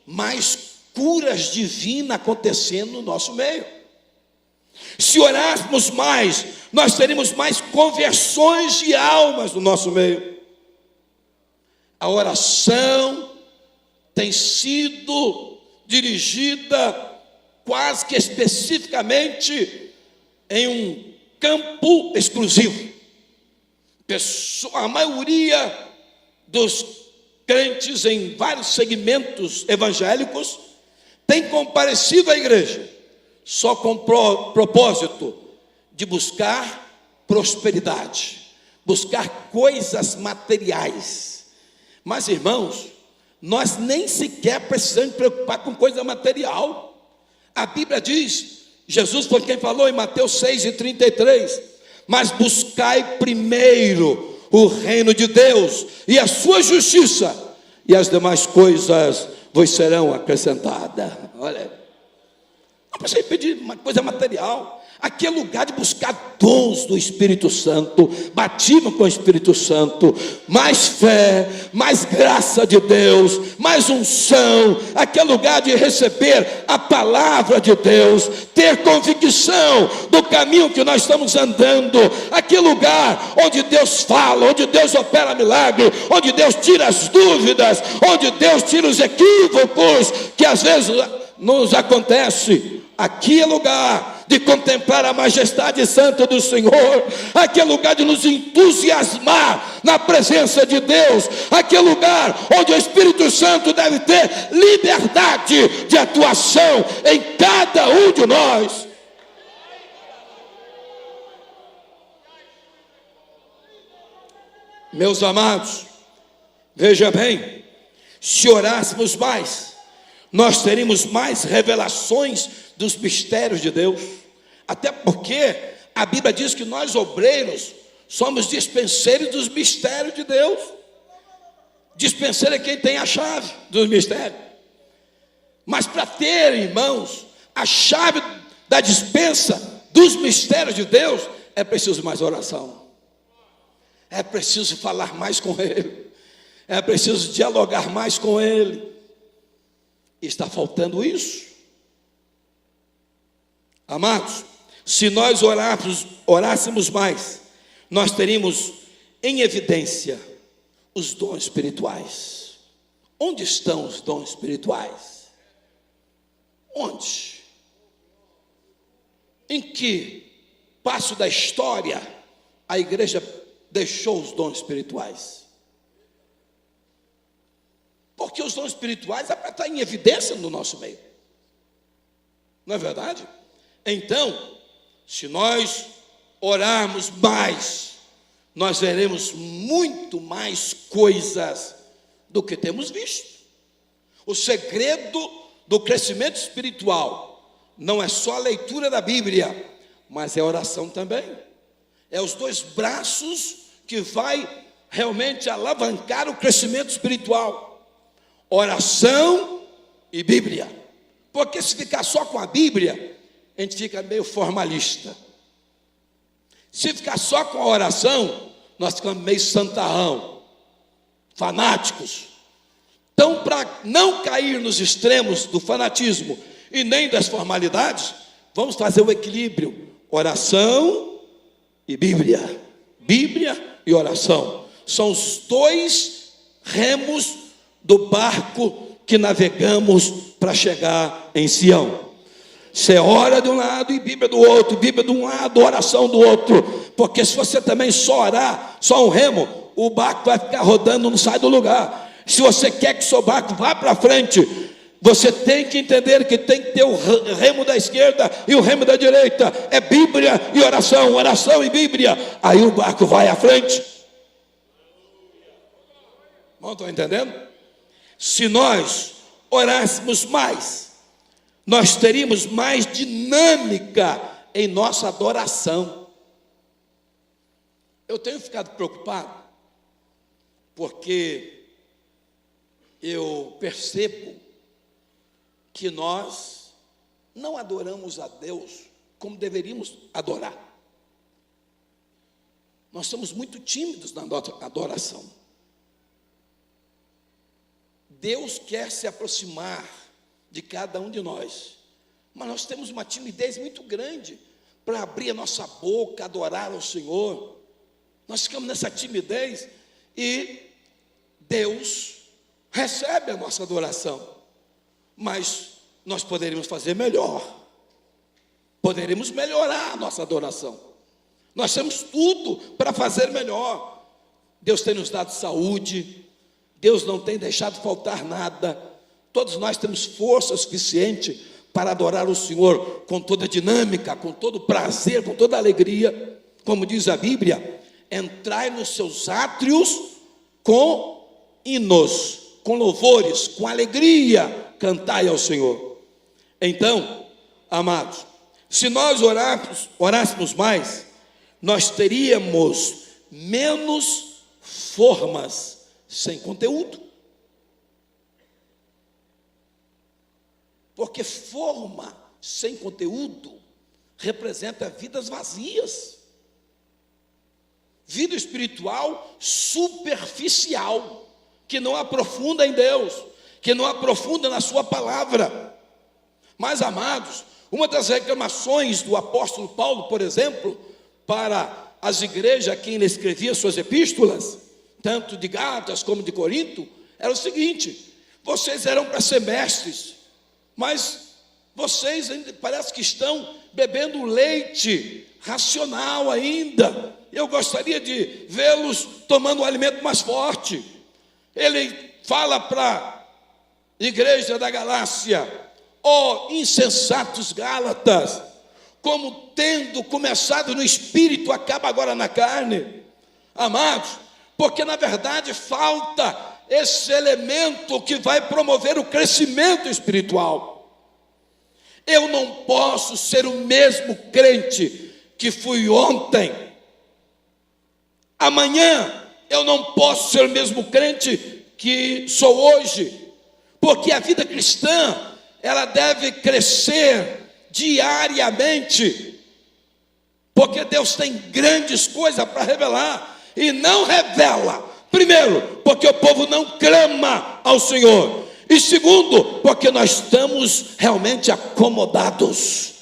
mais curas divinas acontecendo no nosso meio. Se orássemos mais, nós teríamos mais conversões de almas no nosso meio. A oração tem sido dirigida quase que especificamente em um campo exclusivo. A maioria dos crentes em vários segmentos evangélicos tem comparecido à igreja só com o propósito de buscar prosperidade, buscar coisas materiais. Mas, irmãos, nós nem sequer precisamos nos preocupar com coisa material. A Bíblia diz, Jesus foi quem falou em Mateus 6:33, mas buscai primeiro o reino de Deus e a sua justiça, e as demais coisas vos serão acrescentadas. Olha, não precisa pedir uma coisa material. Aqui é lugar de buscar dons do Espírito Santo, batismo com o Espírito Santo, mais fé, mais graça de Deus, mais unção. Aqui é lugar de receber a palavra de Deus, ter convicção do caminho que nós estamos andando. Aqui é lugar onde Deus fala, onde Deus opera milagre, onde Deus tira as dúvidas, onde Deus tira os equívocos que às vezes nos acontece. Aqui é lugar de contemplar a majestade santa do Senhor. Aqui é lugar de nos entusiasmar na presença de Deus. Aqui é lugar onde o Espírito Santo deve ter liberdade de atuação em cada um de nós. Meus amados, veja bem, se orássemos mais, nós teríamos mais revelações dos mistérios de Deus. Até porque a Bíblia diz que nós obreiros somos dispenseiros dos mistérios de Deus. Dispenseiro é quem tem a chave dos mistérios. Mas para ter, irmãos, a chave da dispensa dos mistérios de Deus, é preciso mais oração. É preciso falar mais com Ele. É preciso dialogar mais com Ele. Está faltando isso. Amados, se nós orássemos mais, nós teríamos em evidência os dons espirituais. Onde estão os dons espirituais? Onde? Em que passo da história a igreja deixou os dons espirituais? Porque os dons espirituais é para estar em evidência no nosso meio. Não é verdade? Então, se nós orarmos mais, nós veremos muito mais coisas do que temos visto. O segredo do crescimento espiritual não é só a leitura da Bíblia, mas é a oração também. É os dois braços que vai realmente alavancar o crescimento espiritual. Oração e Bíblia. Porque se ficar só com a Bíblia, a gente fica meio formalista. Se ficar só com a oração, nós ficamos meio santarrão, fanáticos. Então, para não cair nos extremos do fanatismo e nem das formalidades, vamos fazer o equilíbrio: oração e Bíblia. Bíblia e oração são os dois remos do barco que navegamos para chegar em Sião. Você ora de um lado e Bíblia do outro, Bíblia de um lado, oração do outro. Porque se você também só orar, só um remo, o barco vai ficar rodando, não sai do lugar. Se você quer que seu barco vá para frente, você tem que entender que tem que ter o remo da esquerda e o remo da direita. É Bíblia e oração, oração e Bíblia. Aí o barco vai à frente. Não estão entendendo? Se nós orássemos mais, nós teríamos mais dinâmica em nossa adoração. Eu tenho ficado preocupado, porque eu percebo que nós não adoramos a Deus como deveríamos adorar. Nós somos muito tímidos na adoração. Deus quer se aproximar de cada um de nós, mas nós temos uma timidez muito grande para abrir a nossa boca, adorar ao Senhor. Nós ficamos nessa timidez e Deus recebe a nossa adoração, mas nós poderíamos fazer melhor, poderíamos melhorar a nossa adoração. Nós temos tudo para fazer melhor. Deus tem nos dado saúde, Deus não tem deixado faltar nada. Todos nós temos força suficiente para adorar o Senhor com toda dinâmica, com todo prazer, com toda alegria. Como diz a Bíblia, entrai nos seus átrios com hinos, com louvores, com alegria, cantai ao Senhor. Então, amados, se nós orássemos mais, nós teríamos menos formas sem conteúdo. Porque forma sem conteúdo representa vidas vazias, vida espiritual superficial, que não aprofunda em Deus, que não aprofunda na sua palavra. Mas, amados, uma das reclamações do apóstolo Paulo, por exemplo, para as igrejas a quem ele escrevia suas epístolas, tanto de Gálatas como de Corinto, era o seguinte: vocês eram para ser mestres, mas vocês ainda parece que estão bebendo leite racional ainda. Eu gostaria de vê-los tomando um alimento mais forte. Ele fala para a igreja da Galácia: ó insensatos Gálatas, como tendo começado no espírito, acaba agora na carne. Amados, porque na verdade falta esse elemento que vai promover o crescimento espiritual. Eu não posso ser o mesmo crente que fui ontem. Amanhã eu não posso ser o mesmo crente que sou hoje, porque a vida cristã, ela deve crescer diariamente, porque Deus tem grandes coisas para revelar, e não revela, primeiro, porque o povo não clama ao Senhor, e segundo, porque nós estamos realmente acomodados,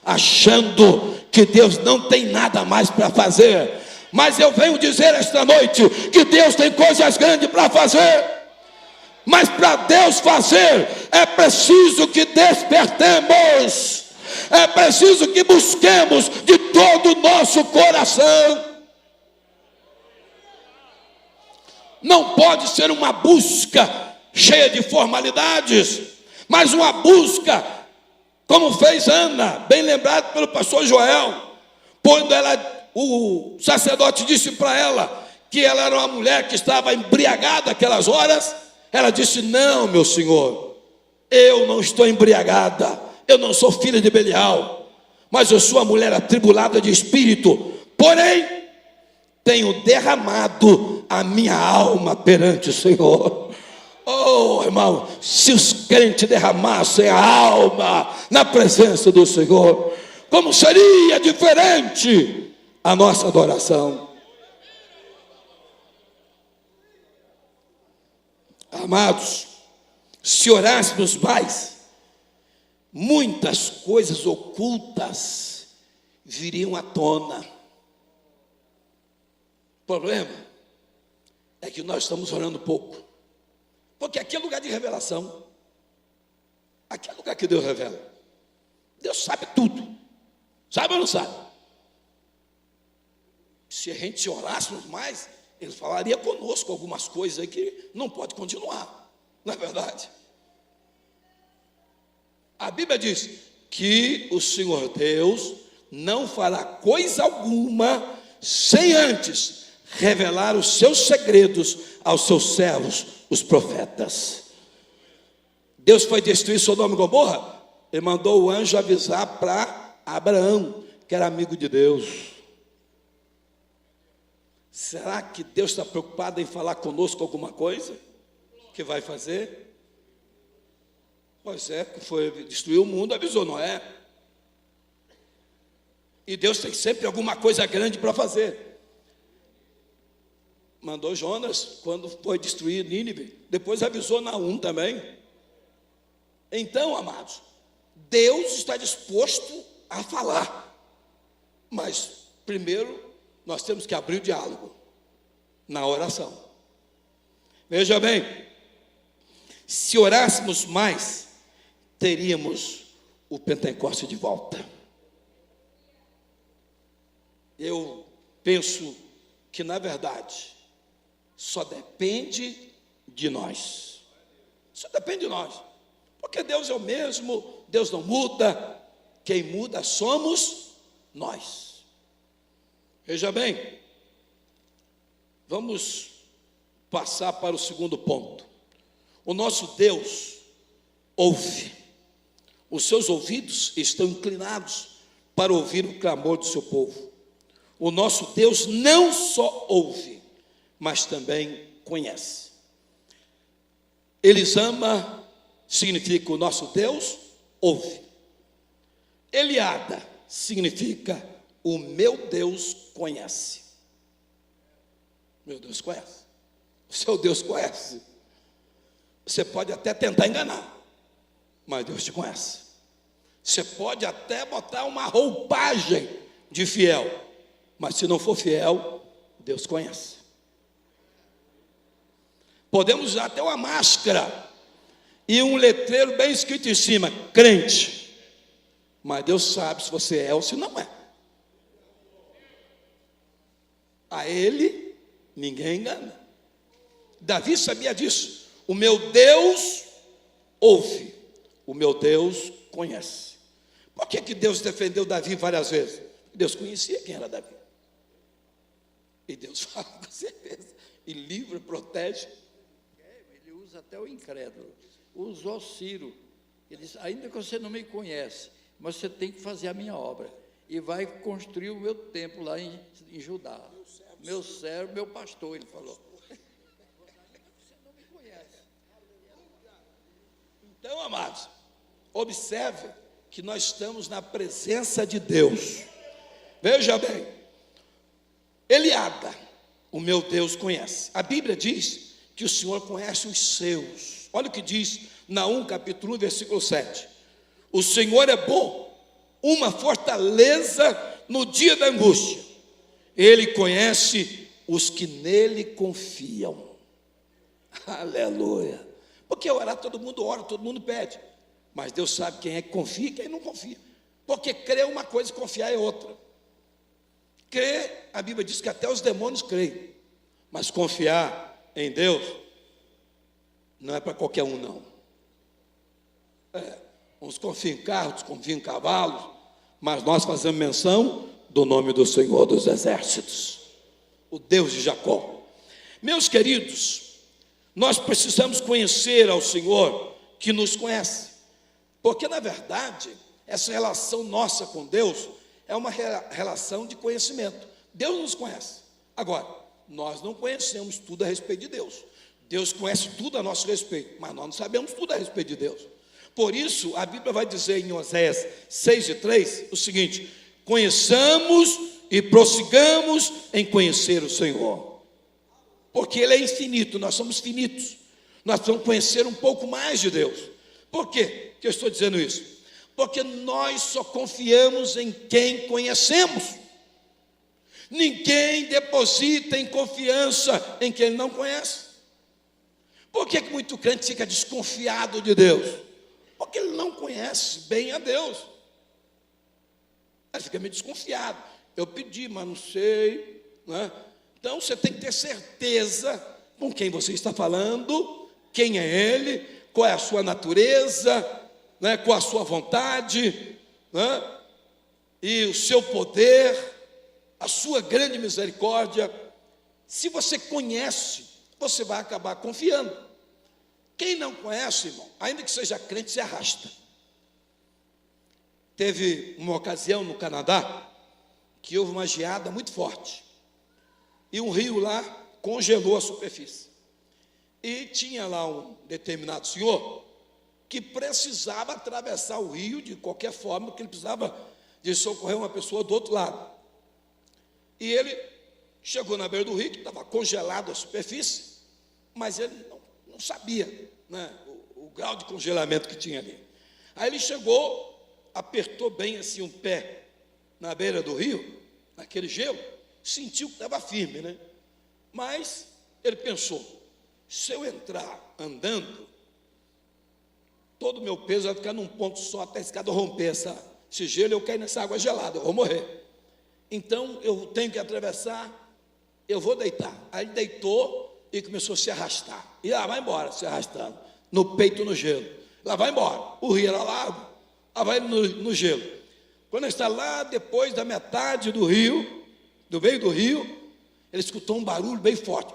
achando que Deus não tem nada mais para fazer. Mas eu venho dizer esta noite que Deus tem coisas grandes para fazer. Mas para Deus fazer, é preciso que despertemos, é preciso que busquemos de todo o nosso coração. Não pode ser uma busca cheia de formalidades, mas uma busca, como fez Ana, bem lembrado pelo pastor Joel. quando o sacerdote disse para ela que ela era uma mulher que estava embriagada aquelas horas, ela disse: não, meu senhor, eu não estou embriagada, eu não sou filha de Belial, mas eu sou uma mulher atribulada de espírito, porém tenho derramado a minha alma perante o Senhor. Oh, irmão, se os crentes derramassem a alma na presença do Senhor, como seria diferente a nossa adoração. Amados, se orássemos mais, muitas coisas ocultas viriam à tona. O problema é que nós estamos orando pouco, porque aqui é lugar de revelação, aqui é lugar que Deus revela. Deus sabe tudo, sabe ou não sabe? Se a gente orássemos mais, Ele falaria conosco algumas coisas aí que não pode continuar, não é verdade? A Bíblia diz que o Senhor Deus não fará coisa alguma sem antes revelar os seus segredos aos seus servos, os profetas. Deus foi destruir Sodoma e Gomorra, Ele mandou o anjo avisar para Abraão, que era amigo de Deus. Será que Deus está preocupado em falar conosco alguma coisa que vai fazer? Pois é, que foi destruir o mundo, avisou Noé. E Deus tem sempre alguma coisa grande para fazer. Mandou Jonas quando foi destruir Nínive, depois avisou Naum também. Então, amados, Deus está disposto a falar, mas primeiro nós temos que abrir o diálogo na oração. Veja bem, se orássemos mais, teríamos o Pentecoste de volta. Eu penso que, na verdade, só depende de nós. Só depende de nós. Porque Deus é o mesmo, Deus não muda. Quem muda somos nós. Veja bem, vamos passar para o segundo ponto. O nosso Deus ouve. Os seus ouvidos estão inclinados para ouvir o clamor do seu povo. O nosso Deus não só ouve, mas também conhece. Eles ama, significa o nosso Deus ouve. Eliada significa o meu Deus conhece. Meu Deus conhece. O seu Deus conhece. Você pode até tentar enganar, mas Deus te conhece. Você pode até botar uma roupagem de fiel, mas se não for fiel, Deus conhece. Podemos usar até uma máscara e um letreiro bem escrito em cima, crente, mas Deus sabe se você é ou se não é. A Ele ninguém engana. Davi sabia disso. O meu Deus ouve, o meu Deus conhece. Por que Deus defendeu Davi várias vezes? Deus conhecia quem era Davi. E Deus fala com certeza. E livra, protege. Ele usa até o incrédulo. Usou Ciro. Ele diz: ainda que você não me conhece, mas você tem que fazer a minha obra. E vai construir o meu templo lá em Judá. Meu servo, meu pastor, ele falou. Você não me conhece. Então, amados, observe que nós estamos na presença de Deus. Veja bem, Eliada, o meu Deus conhece. A Bíblia diz que o Senhor conhece os seus. Olha o que diz Naum, capítulo 1, versículo 7. O Senhor é bom, uma fortaleza no dia da angústia. Ele conhece os que nele confiam. Aleluia. Porque orar, todo mundo ora, todo mundo pede. Mas Deus sabe quem é que confia e quem não confia. Porque crer é uma coisa e confiar é outra. Crer, a Bíblia diz que até os demônios creem. Mas confiar em Deus não é para qualquer um, não. Uns confiam em carros, outros confiam em cavalos. Mas nós fazemos menção do nome do Senhor dos Exércitos, o Deus de Jacó. Meus queridos, nós precisamos conhecer ao Senhor que nos conhece, porque na verdade, essa relação nossa com Deus é uma relação de conhecimento. Deus nos conhece. Agora, nós não conhecemos tudo a respeito de Deus. Deus conhece tudo a nosso respeito, mas nós não sabemos tudo a respeito de Deus. Por isso, a Bíblia vai dizer em Oséias 6:3 o seguinte: conheçamos e prossigamos em conhecer o Senhor, porque Ele é infinito, nós somos finitos, nós precisamos conhecer um pouco mais de Deus. Por quê que eu estou dizendo isso? Porque nós só confiamos em quem conhecemos. Ninguém deposita em confiança em quem ele não conhece. Por que muito crente fica desconfiado de Deus? Porque ele não conhece bem a Deus. Ele fica meio desconfiado. Eu pedi, mas não sei, né? Então você tem que ter certeza com quem você está falando, quem é Ele, qual é a sua natureza, né? Qual a sua vontade, né? E o seu poder, a sua grande misericórdia. Se você conhece, você vai acabar confiando. Quem não conhece, irmão, ainda que seja crente, se arrasta. Teve uma ocasião no Canadá que houve uma geada muito forte e um rio lá congelou a superfície. E tinha lá um determinado senhor que precisava atravessar o rio de qualquer forma, porque ele precisava de socorrer uma pessoa do outro lado. E ele chegou na beira do rio, que estava congelado a superfície, mas ele não sabia, né, o grau de congelamento que tinha ali. Aí ele chegou, apertou bem assim um pé na beira do rio, naquele gelo, sentiu que estava firme, né? Mas ele pensou: se eu entrar andando, todo o meu peso vai ficar num ponto só até a escada romper esse gelo, eu cair nessa água gelada, eu vou morrer. Então eu tenho que atravessar, eu vou deitar. Aí ele deitou e começou a se arrastar. E lá vai embora, se arrastando, no peito no gelo. Lá vai embora. O rio era largo, lá vai no gelo. Quando ele está lá, depois da metade do rio, do meio do rio, ele escutou um barulho bem forte.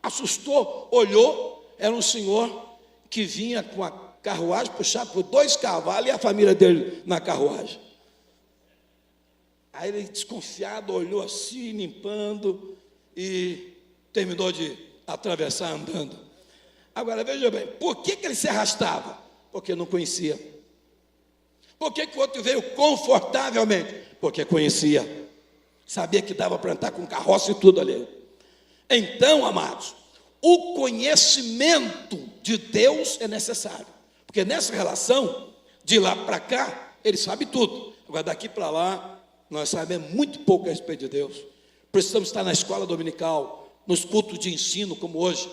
Assustou, olhou, era um senhor que vinha com a carruagem puxada por 2 cavalos e a família dele na carruagem. Aí ele, desconfiado, olhou assim, limpando, e terminou de atravessar andando. Agora, veja bem, por que ele se arrastava? Porque não conhecia. Por que o outro veio confortavelmente? Porque conhecia. Sabia que dava para entrar com carroça e tudo ali. Então, amados, o conhecimento de Deus é necessário. Porque nessa relação, de lá para cá, ele sabe tudo. Agora, daqui para lá, nós sabemos muito pouco a respeito de Deus. Precisamos estar na escola dominical, nos cultos de ensino, como hoje.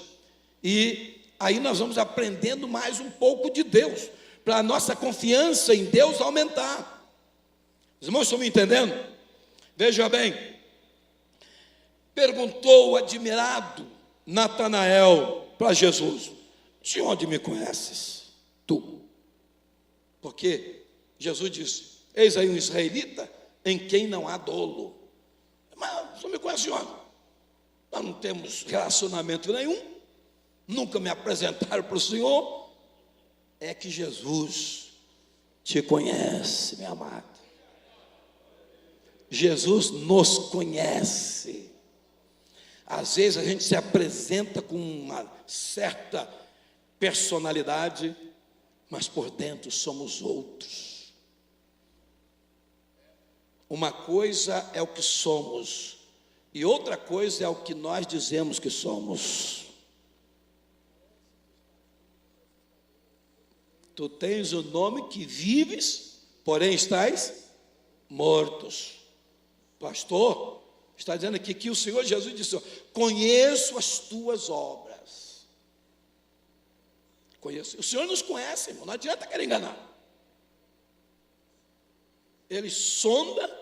E aí nós vamos aprendendo mais um pouco de Deus, para a nossa confiança em Deus aumentar. Os irmãos estão me entendendo? Veja bem, perguntou admirado Natanael para Jesus: de onde me conheces? Tu. Porque Jesus disse: eis aí um israelita em quem não há dolo. Mas o senhor me conhece de onde? Nós não temos relacionamento nenhum, nunca me apresentaram para o Senhor. É que Jesus te conhece, meu amado. Jesus nos conhece. Às vezes a gente se apresenta com uma certa personalidade, mas por dentro somos outros. Uma coisa é o que somos, e outra coisa é o que nós dizemos que somos. Tu tens o nome que vives, porém estás mortos. Pastor, está dizendo aqui que o Senhor Jesus disse: conheço as tuas obras. Conheço. O Senhor nos conhece, irmão, não adianta querer enganar. Ele sonda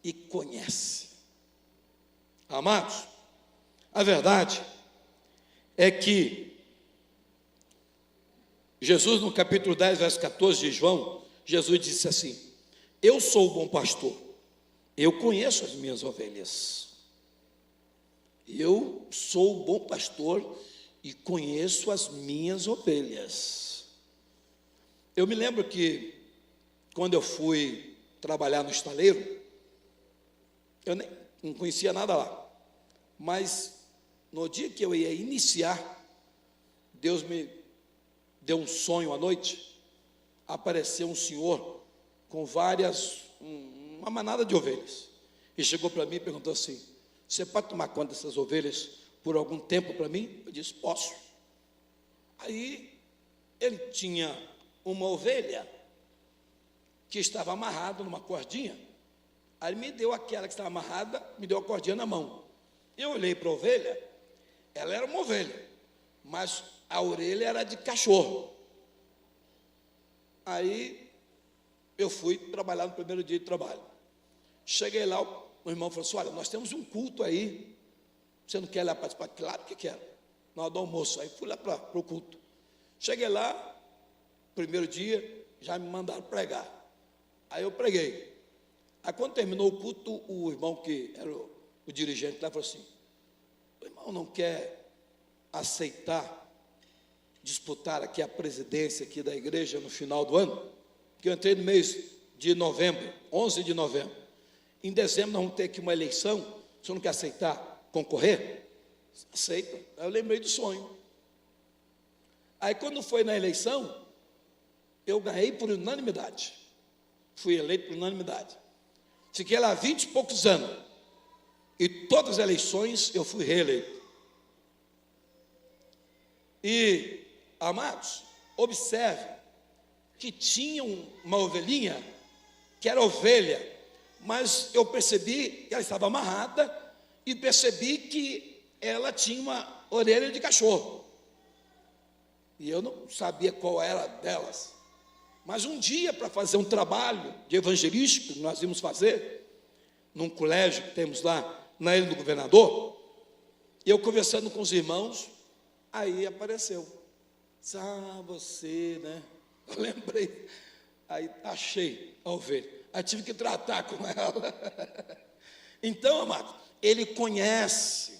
e conhece. Amados, a verdade é que Jesus, no capítulo 10, verso 14 de João, Jesus disse assim: Eu sou o bom pastor. Eu conheço as minhas ovelhas. Eu sou o bom pastor e conheço as minhas ovelhas. Eu me lembro que, quando eu fui trabalhar no estaleiro, eu nem não conhecia nada lá. Mas, no dia que eu ia iniciar, Deus me deu um sonho à noite. Apareceu um senhor com uma manada de ovelhas. E chegou para mim e perguntou assim: você pode tomar conta dessas ovelhas por algum tempo para mim? Eu disse: posso. Aí ele tinha uma ovelha que estava amarrada numa cordinha. Aí ele me deu aquela que estava amarrada, me deu a cordinha na mão. Eu olhei para a ovelha, ela era uma ovelha, mas a orelha era de cachorro. Aí eu fui trabalhar no primeiro dia de trabalho. Cheguei lá, o irmão falou assim: olha, nós temos um culto aí, você não quer ir lá participar? Claro que quero, na hora do almoço. Aí fui lá para o culto. Cheguei lá, primeiro dia, já me mandaram pregar. Aí eu preguei. Aí quando terminou o culto, o irmão que era o dirigente lá falou assim: o irmão não quer aceitar disputar aqui a presidência aqui da igreja no final do ano? Porque eu entrei no mês de novembro, 11 de novembro. Em dezembro nós vamos ter aqui uma eleição. Você não quer aceitar concorrer? Aceita. Aí eu lembrei do sonho. Aí quando foi na eleição, eu ganhei por unanimidade. Fui eleito por unanimidade. Fiquei lá 20 e poucos anos. E todas as eleições eu fui reeleito. E, amados, observe que tinha uma ovelhinha que era ovelha, mas eu percebi que ela estava amarrada e percebi que ela tinha uma orelha de cachorro. E eu não sabia qual era delas. Mas um dia, para fazer um trabalho de evangelístico que nós íamos fazer, num colégio que temos lá na Ilha do Governador, e eu conversando com os irmãos, aí apareceu. Ah, você, né? Eu lembrei. Aí achei a ovelha. Aí tive que tratar com ela. Então, amado, ele conhece.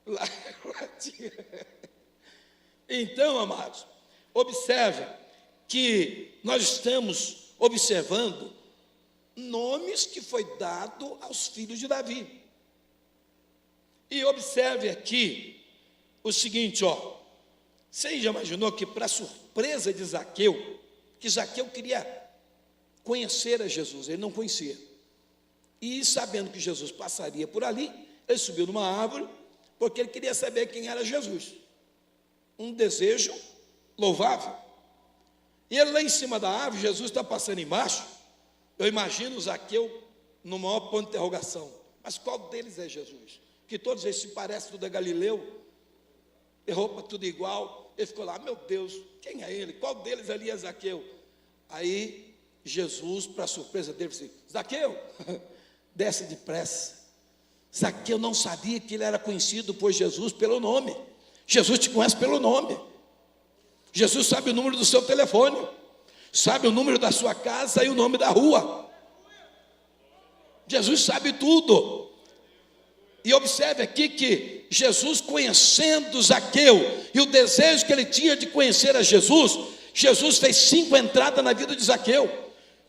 Lá tinha. Então, amados, observe que nós estamos observando nomes que foi dado aos filhos de Davi. E observe aqui o seguinte, ó. Você já imaginou que, para surpresa de Zaqueu, que Zaqueu queria conhecer a Jesus, ele não conhecia. E sabendo que Jesus passaria por ali, ele subiu numa árvore, porque ele queria saber quem era Jesus. Um desejo louvável. E ele lá em cima da árvore, Jesus está passando embaixo. Eu imagino Zaqueu no maior ponto de interrogação. Mas qual deles é Jesus? Que todos eles se parecem, tudo é Galileu, de roupa tudo igual. Ele ficou lá: meu Deus, quem é ele? Qual deles ali é Zaqueu? Aí Jesus, para surpresa dele, disse: Zaqueu, desce depressa. Zaqueu não sabia que ele era conhecido por Jesus pelo nome. Jesus te conhece pelo nome. Jesus sabe o número do seu telefone, sabe o número da sua casa e o nome da rua. Jesus sabe tudo. E observe aqui que Jesus, conhecendo Zaqueu e o desejo que ele tinha de conhecer a Jesus, Jesus fez 5 entradas na vida de Zaqueu.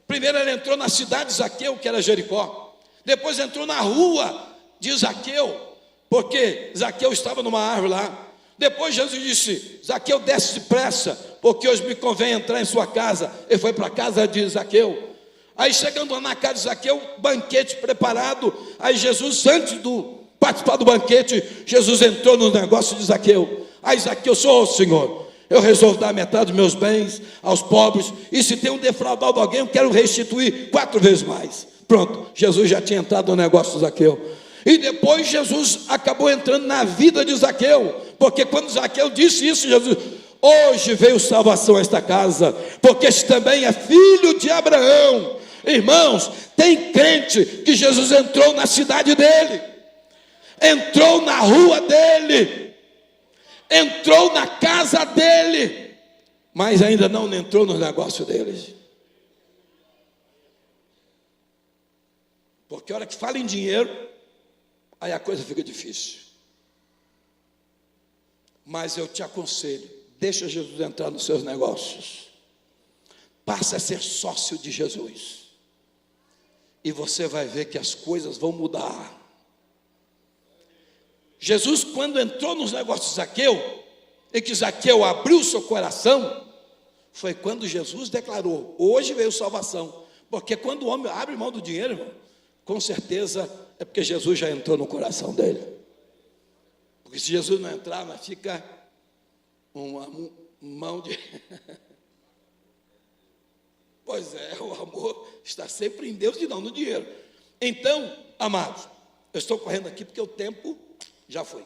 Primeiro ele entrou na cidade de Zaqueu, que era Jericó. Depois entrou na rua de Zaqueu, porque Zaqueu estava numa árvore lá. Depois Jesus disse: Zaqueu, desce depressa, porque hoje me convém entrar em sua casa. Ele foi para a casa de Zaqueu. Aí chegando lá na casa de Zaqueu, banquete preparado. Aí Jesus, antes de participar do banquete, Jesus entrou no negócio de Zaqueu. Aí Zaqueu: sou Senhor, eu resolvo dar metade dos meus bens aos pobres, e se tem um defraudado de alguém, eu quero restituir 4 vezes mais. Pronto, Jesus já tinha entrado no negócio de Zaqueu. E depois Jesus acabou entrando na vida de Zaqueu, porque quando Zaqueu disse isso, Jesus: hoje veio salvação a esta casa, porque este também é filho de Abraão. Irmãos, tem crente que Jesus entrou na cidade dele, entrou na rua dele, entrou na casa dele, mas ainda não entrou no negócio deles. Porque a hora que fala em dinheiro, aí a coisa fica difícil. Mas eu te aconselho, deixa Jesus entrar nos seus negócios. Passa a ser sócio de Jesus. E você vai ver que as coisas vão mudar. Jesus, quando entrou nos negócios de Zaqueu, e que Zaqueu abriu seu coração, foi quando Jesus declarou: hoje veio salvação. Porque quando o homem abre mão do dinheiro, irmão, com certeza é porque Jesus já entrou no coração dele. Porque se Jesus não entrar, mas fica uma mão de... Pois é, o amor está sempre em Deus e não no dinheiro. Então, amados, eu estou correndo aqui porque o tempo já foi.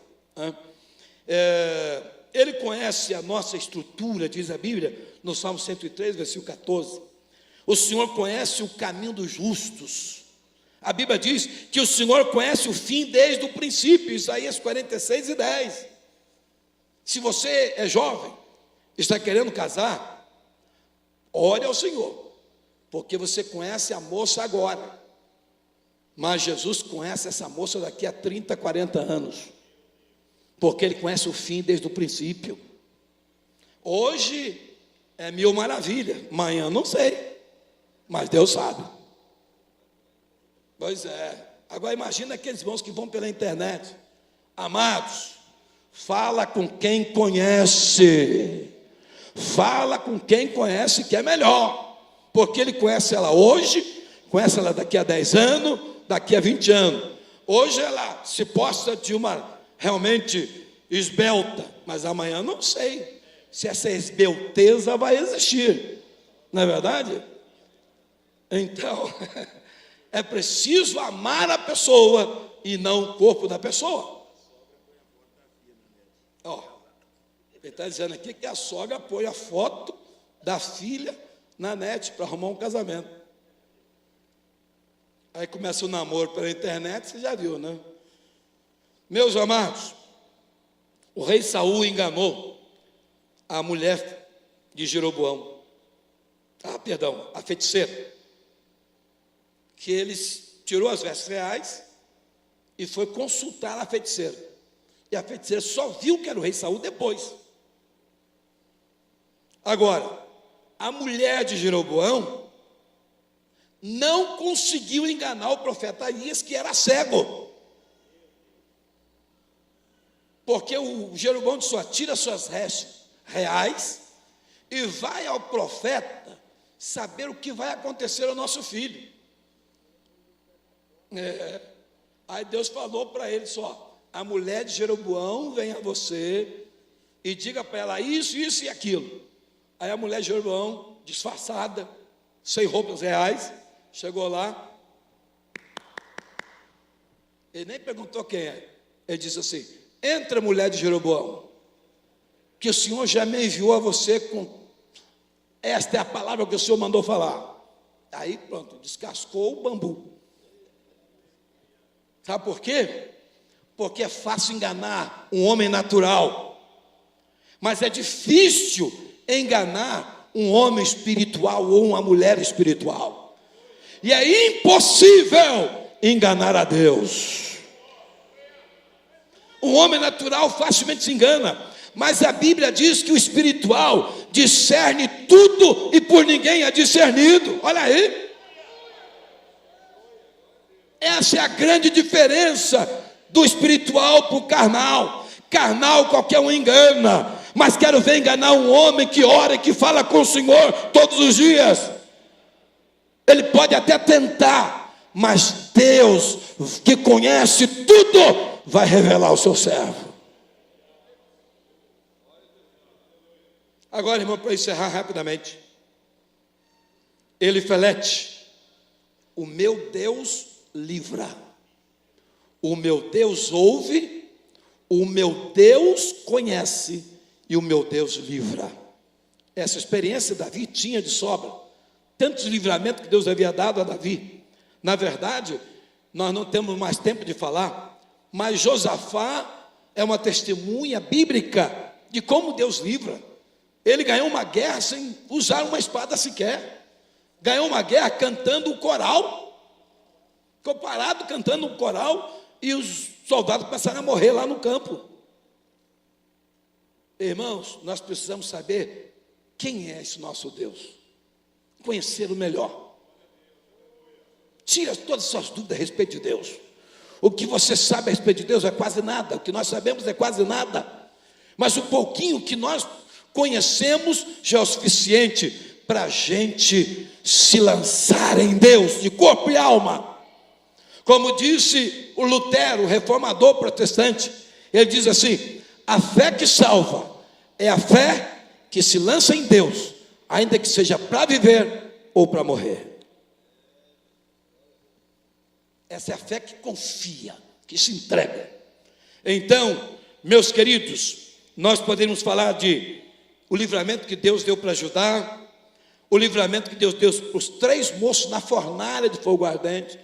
Ele conhece a nossa estrutura, diz a Bíblia, no Salmo 103, versículo 14. O Senhor conhece o caminho dos justos. A Bíblia diz que o Senhor conhece o fim desde o princípio, Isaías 46 e 10. Se você é jovem, está querendo casar, ore ao Senhor, porque você conhece a moça agora, mas Jesus conhece essa moça daqui a 30, 40 anos, porque Ele conhece o fim desde o princípio. Hoje é mil maravilha, amanhã não sei, mas Deus sabe. Pois é. Agora imagina aqueles irmãos que vão pela internet. Amados, fala com quem conhece. Fala com quem conhece que é melhor. Porque ele conhece ela hoje, conhece ela daqui a 10 anos, daqui a 20 anos. Hoje ela se posta de uma realmente esbelta, mas amanhã não sei se essa esbelteza vai existir. Não é verdade? Então... é preciso amar a pessoa e não o corpo da pessoa. Ele está dizendo aqui que a sogra põe a foto da filha na net para arrumar um casamento. Aí começa o namoro pela internet, você já viu, né? Meus amados, o rei Saul enganou a mulher de Jeroboão. A feiticeira. Que ele tirou as vestes reais e foi consultar a feiticeira. E a feiticeira só viu que era o rei Saul depois. Agora, a mulher de Jeroboão não conseguiu enganar o profeta Aías, que era cego. Porque o Jeroboão disse: só tira suas vestes reais e vai ao profeta saber o que vai acontecer ao nosso filho. Aí Deus falou para ele só: a mulher de Jeroboão vem a você e diga para ela isso, isso e aquilo. Aí a mulher de Jeroboão, disfarçada, sem roupas reais, chegou lá. Ele nem perguntou quem é. Ele disse assim: entra, mulher de Jeroboão, que o Senhor já me enviou a você com esta é a palavra que o Senhor mandou falar. Aí pronto, descascou o bambu. Sabe por quê? Porque é fácil enganar um homem natural, mas é difícil enganar um homem espiritual ou uma mulher espiritual. E é impossível enganar a Deus. Um homem natural facilmente se engana, mas a Bíblia diz que o espiritual discerne tudo e por ninguém é discernido. Olha aí. Essa é a grande diferença do espiritual para o carnal. Carnal qualquer um engana, mas quero ver enganar um homem que ora e que fala com o Senhor todos os dias. Ele pode até tentar, mas Deus, que conhece tudo, vai revelar o seu servo. Agora, irmão, para encerrar rapidamente, Elifelete, o meu Deus livra, o meu Deus ouve, o meu Deus conhece e o meu Deus livra. Essa experiência Davi tinha de sobra, tantos livramentos que Deus havia dado a Davi. Na verdade, nós não temos mais tempo de falar, mas Josafá é uma testemunha bíblica de como Deus livra. Ele ganhou uma guerra sem usar uma espada sequer. Ganhou uma guerra cantando o coral. Ficou parado cantando o coral e os soldados começaram a morrer lá no campo. Irmãos, nós precisamos saber quem é esse nosso Deus. Conhecê-lo melhor. Tira todas as suas dúvidas a respeito de Deus. O que você sabe a respeito de Deus é quase nada. O que nós sabemos é quase nada. Mas o pouquinho que nós conhecemos já é o suficiente para a gente se lançar em Deus de corpo e alma. Como disse o Lutero, o reformador protestante, ele diz assim: a fé que salva é a fé que se lança em Deus, ainda que seja para viver ou para morrer. Essa é a fé que confia, que se entrega. Então, meus queridos, nós podemos falar de o livramento que Deus deu para Judá, o livramento que Deus deu para os 3 moços na fornalha de fogo ardente.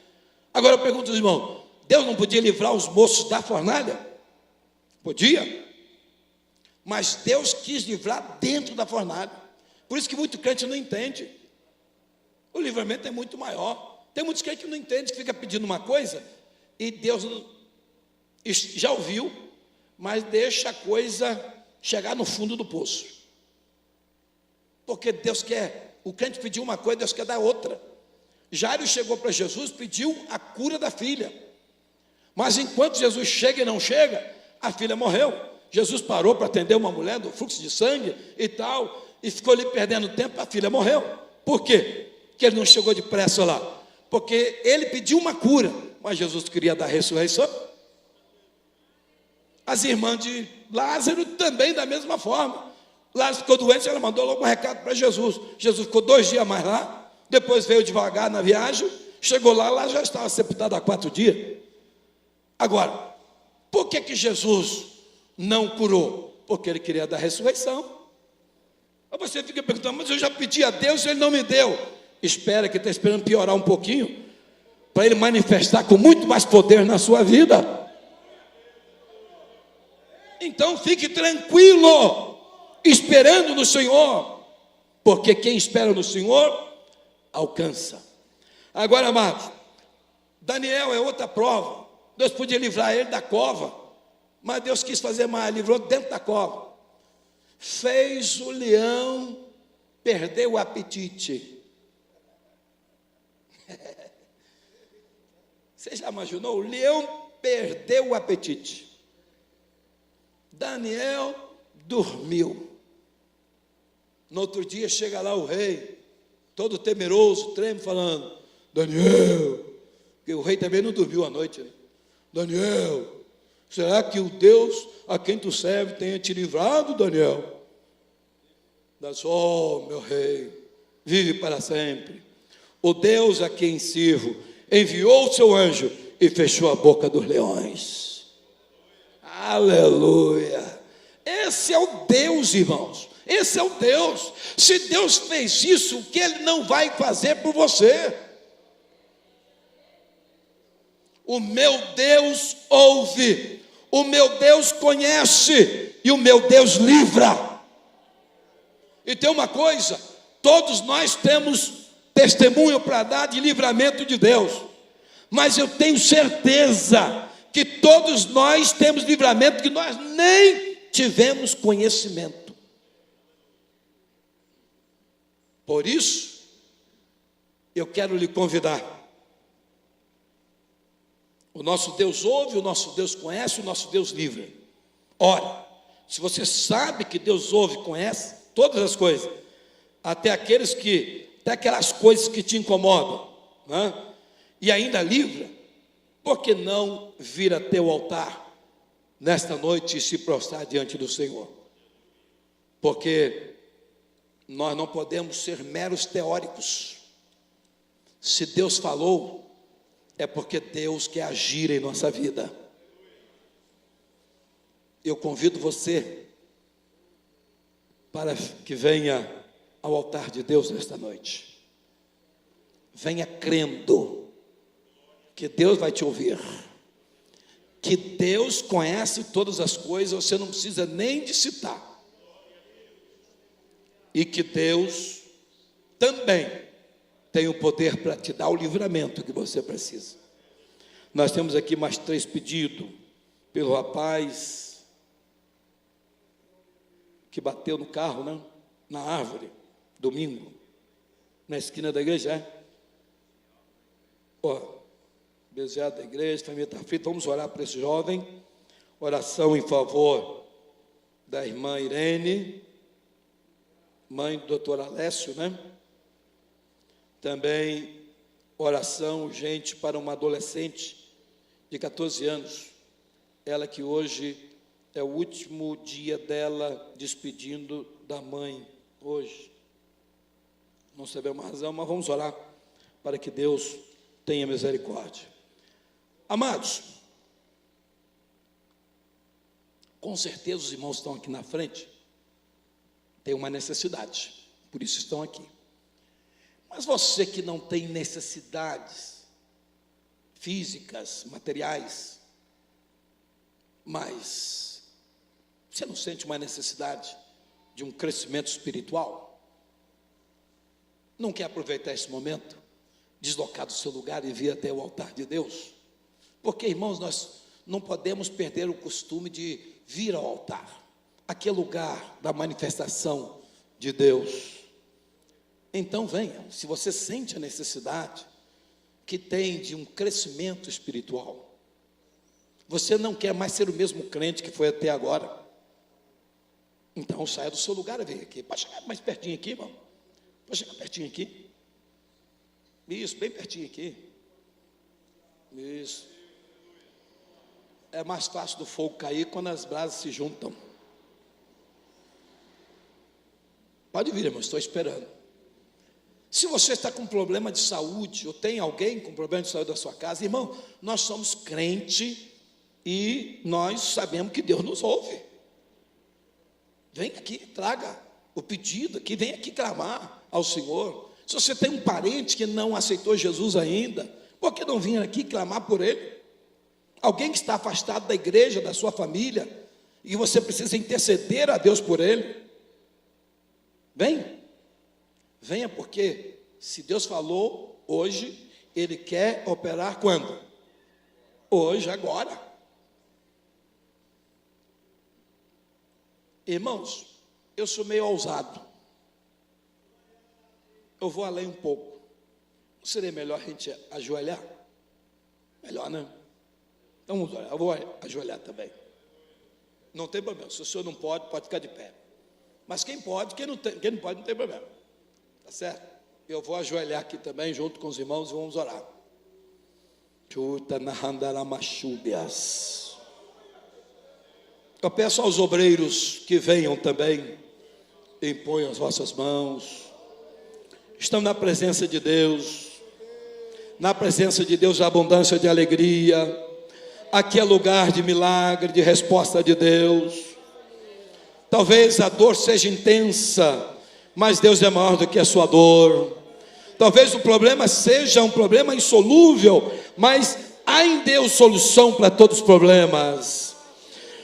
Agora eu pergunto aos irmãos, Deus não podia livrar os moços da fornalha? Podia. Mas Deus quis livrar dentro da fornalha. Por isso que muito crente não entende. O livramento é muito maior. Tem muitos crentes que não entendem, que fica pedindo uma coisa e Deus já ouviu, mas deixa a coisa chegar no fundo do poço. Porque Deus quer, o crente pediu uma coisa, Deus quer dar outra. Jairo chegou para Jesus, pediu a cura da filha. Mas enquanto Jesus chega e não chega, a filha morreu. Jesus parou para atender uma mulher do fluxo de sangue e tal, e ficou ali perdendo tempo, a filha morreu. Por quê? Porque ele não chegou depressa lá. Porque ele pediu uma cura, mas Jesus queria dar ressurreição. As irmãs de Lázaro também da mesma forma. Lázaro ficou doente, ela mandou logo um recado para Jesus. Jesus ficou 2 dias mais lá, depois veio devagar na viagem, chegou lá já estava sepultado há 4 dias. Agora, por que Jesus não curou? Porque ele queria dar ressurreição. Aí você fica perguntando, mas eu já pedi a Deus e ele não me deu. Espera, que está esperando piorar um pouquinho, para ele manifestar com muito mais poder na sua vida. Então fique tranquilo, esperando no Senhor, porque quem espera no Senhor, alcança. Agora, amados, Daniel é outra prova. Deus podia livrar ele da cova, mas Deus quis fazer mais, livrou dentro da cova. Fez o leão perder o apetite. Você já imaginou? O leão perdeu o apetite. Daniel dormiu. No outro dia chega lá o rei, todo temeroso, treme, falando: Daniel, porque o rei também não dormiu à noite, né? Daniel, será que o Deus a quem tu serve tenha te livrado, Daniel? Oh, meu rei, vive para sempre. O Deus a quem sirvo enviou o seu anjo e fechou a boca dos leões. Aleluia! Esse é o Deus, irmãos. Esse é o Deus. Se Deus fez isso, o que Ele não vai fazer por você? O meu Deus ouve, o meu Deus conhece e o meu Deus livra. E tem uma coisa, todos nós temos testemunho para dar de livramento de Deus, mas eu tenho certeza que todos nós temos livramento que nós nem tivemos conhecimento. Por isso, eu quero lhe convidar. O nosso Deus ouve, o nosso Deus conhece, o nosso Deus livra. Ora, se você sabe que Deus ouve e conhece todas as coisas, até aquelas coisas que te incomodam, né? E ainda livra, por que não vir até o altar nesta noite e se prostrar diante do Senhor? Porque nós não podemos ser meros teóricos. Se Deus falou, é porque Deus quer agir em nossa vida. Eu convido você para que venha ao altar de Deus nesta noite. Venha crendo que Deus vai te ouvir, que Deus conhece todas as coisas, você não precisa nem de citar. e que Deus também tem o poder para te dar o livramento que você precisa. Nós temos aqui mais 3 pedidos pelo rapaz que bateu no carro, né? Na árvore, domingo, na esquina da igreja, Bezeado da igreja, a família está feita. Vamos orar para esse jovem. Oração em favor da irmã Irene, mãe do doutor Alessio, né? Também oração urgente para uma adolescente de 14 anos. Ela que hoje é o último dia dela despedindo da mãe, hoje. Não sabemos a razão, mas vamos orar para que Deus tenha misericórdia. Amados, com certeza os irmãos estão aqui na frente, têm uma necessidade, por isso estão aqui. Mas você que não tem necessidades físicas, materiais, mas você não sente uma necessidade de um crescimento espiritual? Não quer aproveitar esse momento, deslocar do seu lugar e vir até o altar de Deus? Porque, irmãos, nós não podemos perder o costume de vir ao altar, aquele lugar da manifestação de Deus. Então venha, se você sente a necessidade que tem de um crescimento espiritual, você não quer mais ser o mesmo crente que foi até agora, então saia do seu lugar e venha aqui. Pode chegar mais pertinho aqui, irmão? Pode chegar pertinho aqui? Isso, bem pertinho aqui. Isso. É mais fácil do fogo cair quando as brasas se juntam. Pode vir, irmão, estou esperando. Se você está com problema de saúde, ou tem alguém com problema de saúde da sua casa, irmão, nós somos crente e nós sabemos que Deus nos ouve. Vem aqui, traga o pedido aqui, vem aqui clamar ao Senhor. Se você tem um parente que não aceitou Jesus ainda, por que não vir aqui clamar por ele? Alguém que está afastado da igreja, da sua família, e você precisa interceder a Deus por ele. Venha, porque se Deus falou hoje, Ele quer operar quando? Hoje, agora. Irmãos, eu sou meio ousado. Eu vou além um pouco. Não seria melhor a gente ajoelhar? Melhor, né? Então vamos olhar, eu vou ajoelhar também. Não tem problema, se o senhor não pode, pode ficar de pé. Mas quem pode, quem não pode, não tem problema. Tá certo? Eu vou ajoelhar aqui também, junto com os irmãos, e vamos orar. Eu peço aos obreiros que venham também, imponham as vossas mãos. Estão na presença de Deus. Na presença de Deus, a abundância de alegria. Aqui é lugar de milagre, de resposta de Deus. Talvez a dor seja intensa, mas Deus é maior do que a sua dor. Talvez o problema seja um problema insolúvel, mas há em Deus solução para todos os problemas.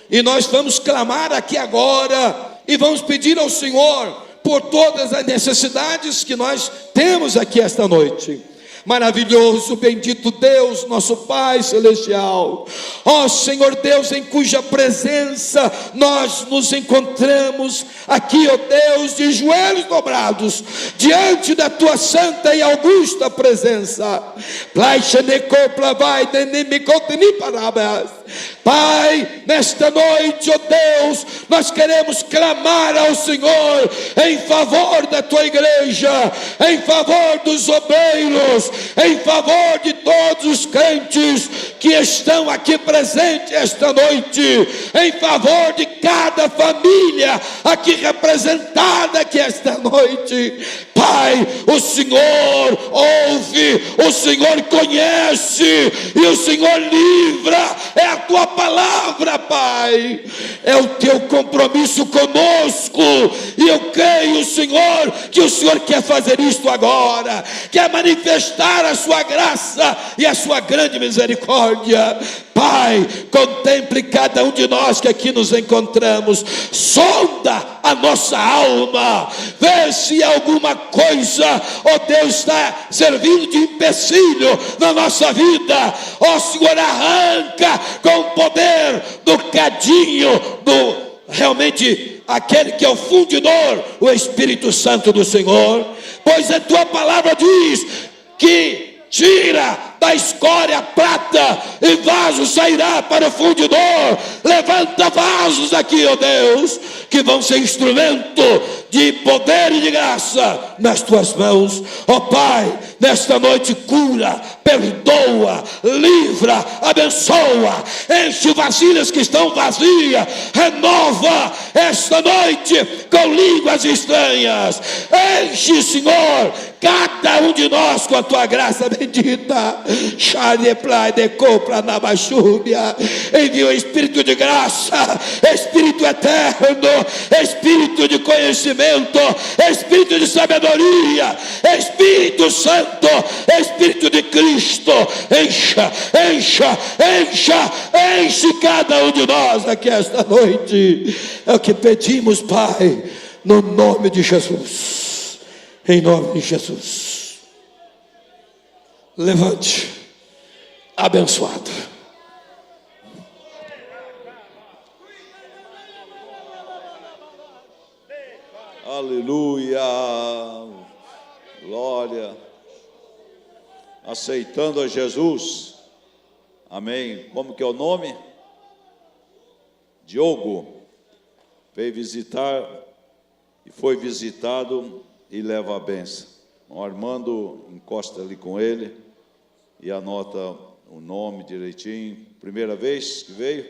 E nós vamos clamar aqui agora e vamos pedir ao Senhor por todas as necessidades que nós temos aqui esta noite. Maravilhoso, bendito Deus, nosso Pai Celestial, ó Senhor Deus, em cuja presença nós nos encontramos aqui, ó Deus, de joelhos dobrados, diante da Tua santa e augusta presença. Pai, nesta noite, ó Deus, nós queremos clamar ao Senhor em favor da Tua igreja, em favor dos obreiros, em favor de todos os crentes que estão aqui presentes esta noite, em favor de cada família aqui representada aqui esta noite. Pai, o Senhor ouve, o Senhor conhece e o Senhor livra. É a Tua palavra, Pai, é o Teu compromisso conosco, e eu creio, Senhor, que o Senhor quer fazer isto agora, quer manifestar a Sua graça e a Sua grande misericórdia. Pai, contemple cada um de nós que aqui nos encontramos, sonda a a nossa alma, vê se alguma coisa, ó Deus, está servindo de empecilho na nossa vida. Ó Senhor, arranca com o poder do cadinho, realmente aquele que é o fundidor, o Espírito Santo do Senhor, pois a tua palavra diz que tira da escória a prata e vaso sairá para o fundidor. Levanta vasos aqui, ó Deus, que vão ser instrumento de poder e de graça nas tuas mãos. Ó Pai, nesta noite cura, perdoa, livra, abençoa, enche vasilhas que estão vazias, renova esta noite com línguas estranhas. Enche, Senhor, cada um de nós com a tua graça bendita. Envia o Espírito de graça, Espírito eterno, Espírito de conhecimento, Espírito de sabedoria, Espírito Santo, Espírito de Cristo. Encha, encha, encha, enche cada um de nós aqui esta noite. É o que pedimos, Pai, no nome de Jesus. Em nome de Jesus. Levante, abençoado. Aleluia, glória, aceitando a Jesus, amém. Como que é o nome? Diogo, veio visitar e foi visitado e leva a benção. O Armando encosta ali com ele e anota o nome direitinho. Primeira vez que veio?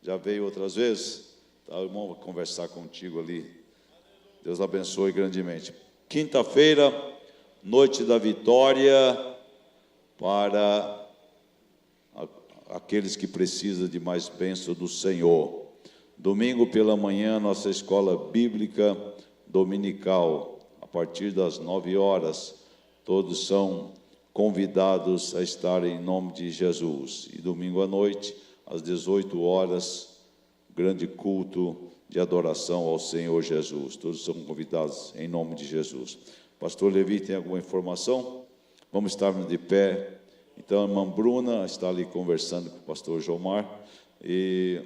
Já veio outras vezes? Tá, o irmão vai conversar contigo ali. Deus abençoe grandemente. Quinta-feira, noite da vitória para aqueles que precisam de mais bênção do Senhor. Domingo pela manhã, nossa escola bíblica dominical, a partir das 9 horas, todos são convidados a estar em nome de Jesus. E domingo à noite, às 18 horas, grande culto de adoração ao Senhor Jesus. Todos são convidados em nome de Jesus. Pastor Levi, tem alguma informação? Vamos estar de pé. Então, a irmã Bruna está ali conversando com o pastor Jomar e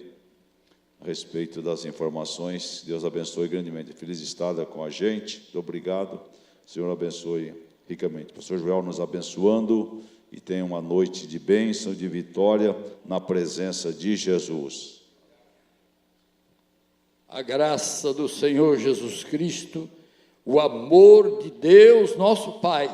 a respeito das informações. Deus abençoe grandemente. Feliz estada com a gente. Muito obrigado. O Senhor abençoe ricamente. O pastor Joel nos abençoando e tenha uma noite de bênção, de vitória na presença de Jesus. A graça do Senhor Jesus Cristo, o amor de Deus, nosso Pai,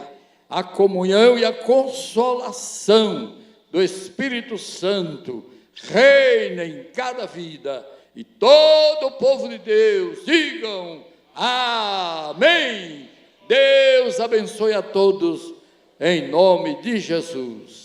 a comunhão e a consolação do Espírito Santo reina em cada vida, e todo o povo de Deus digam amém. Deus abençoe a todos em nome de Jesus.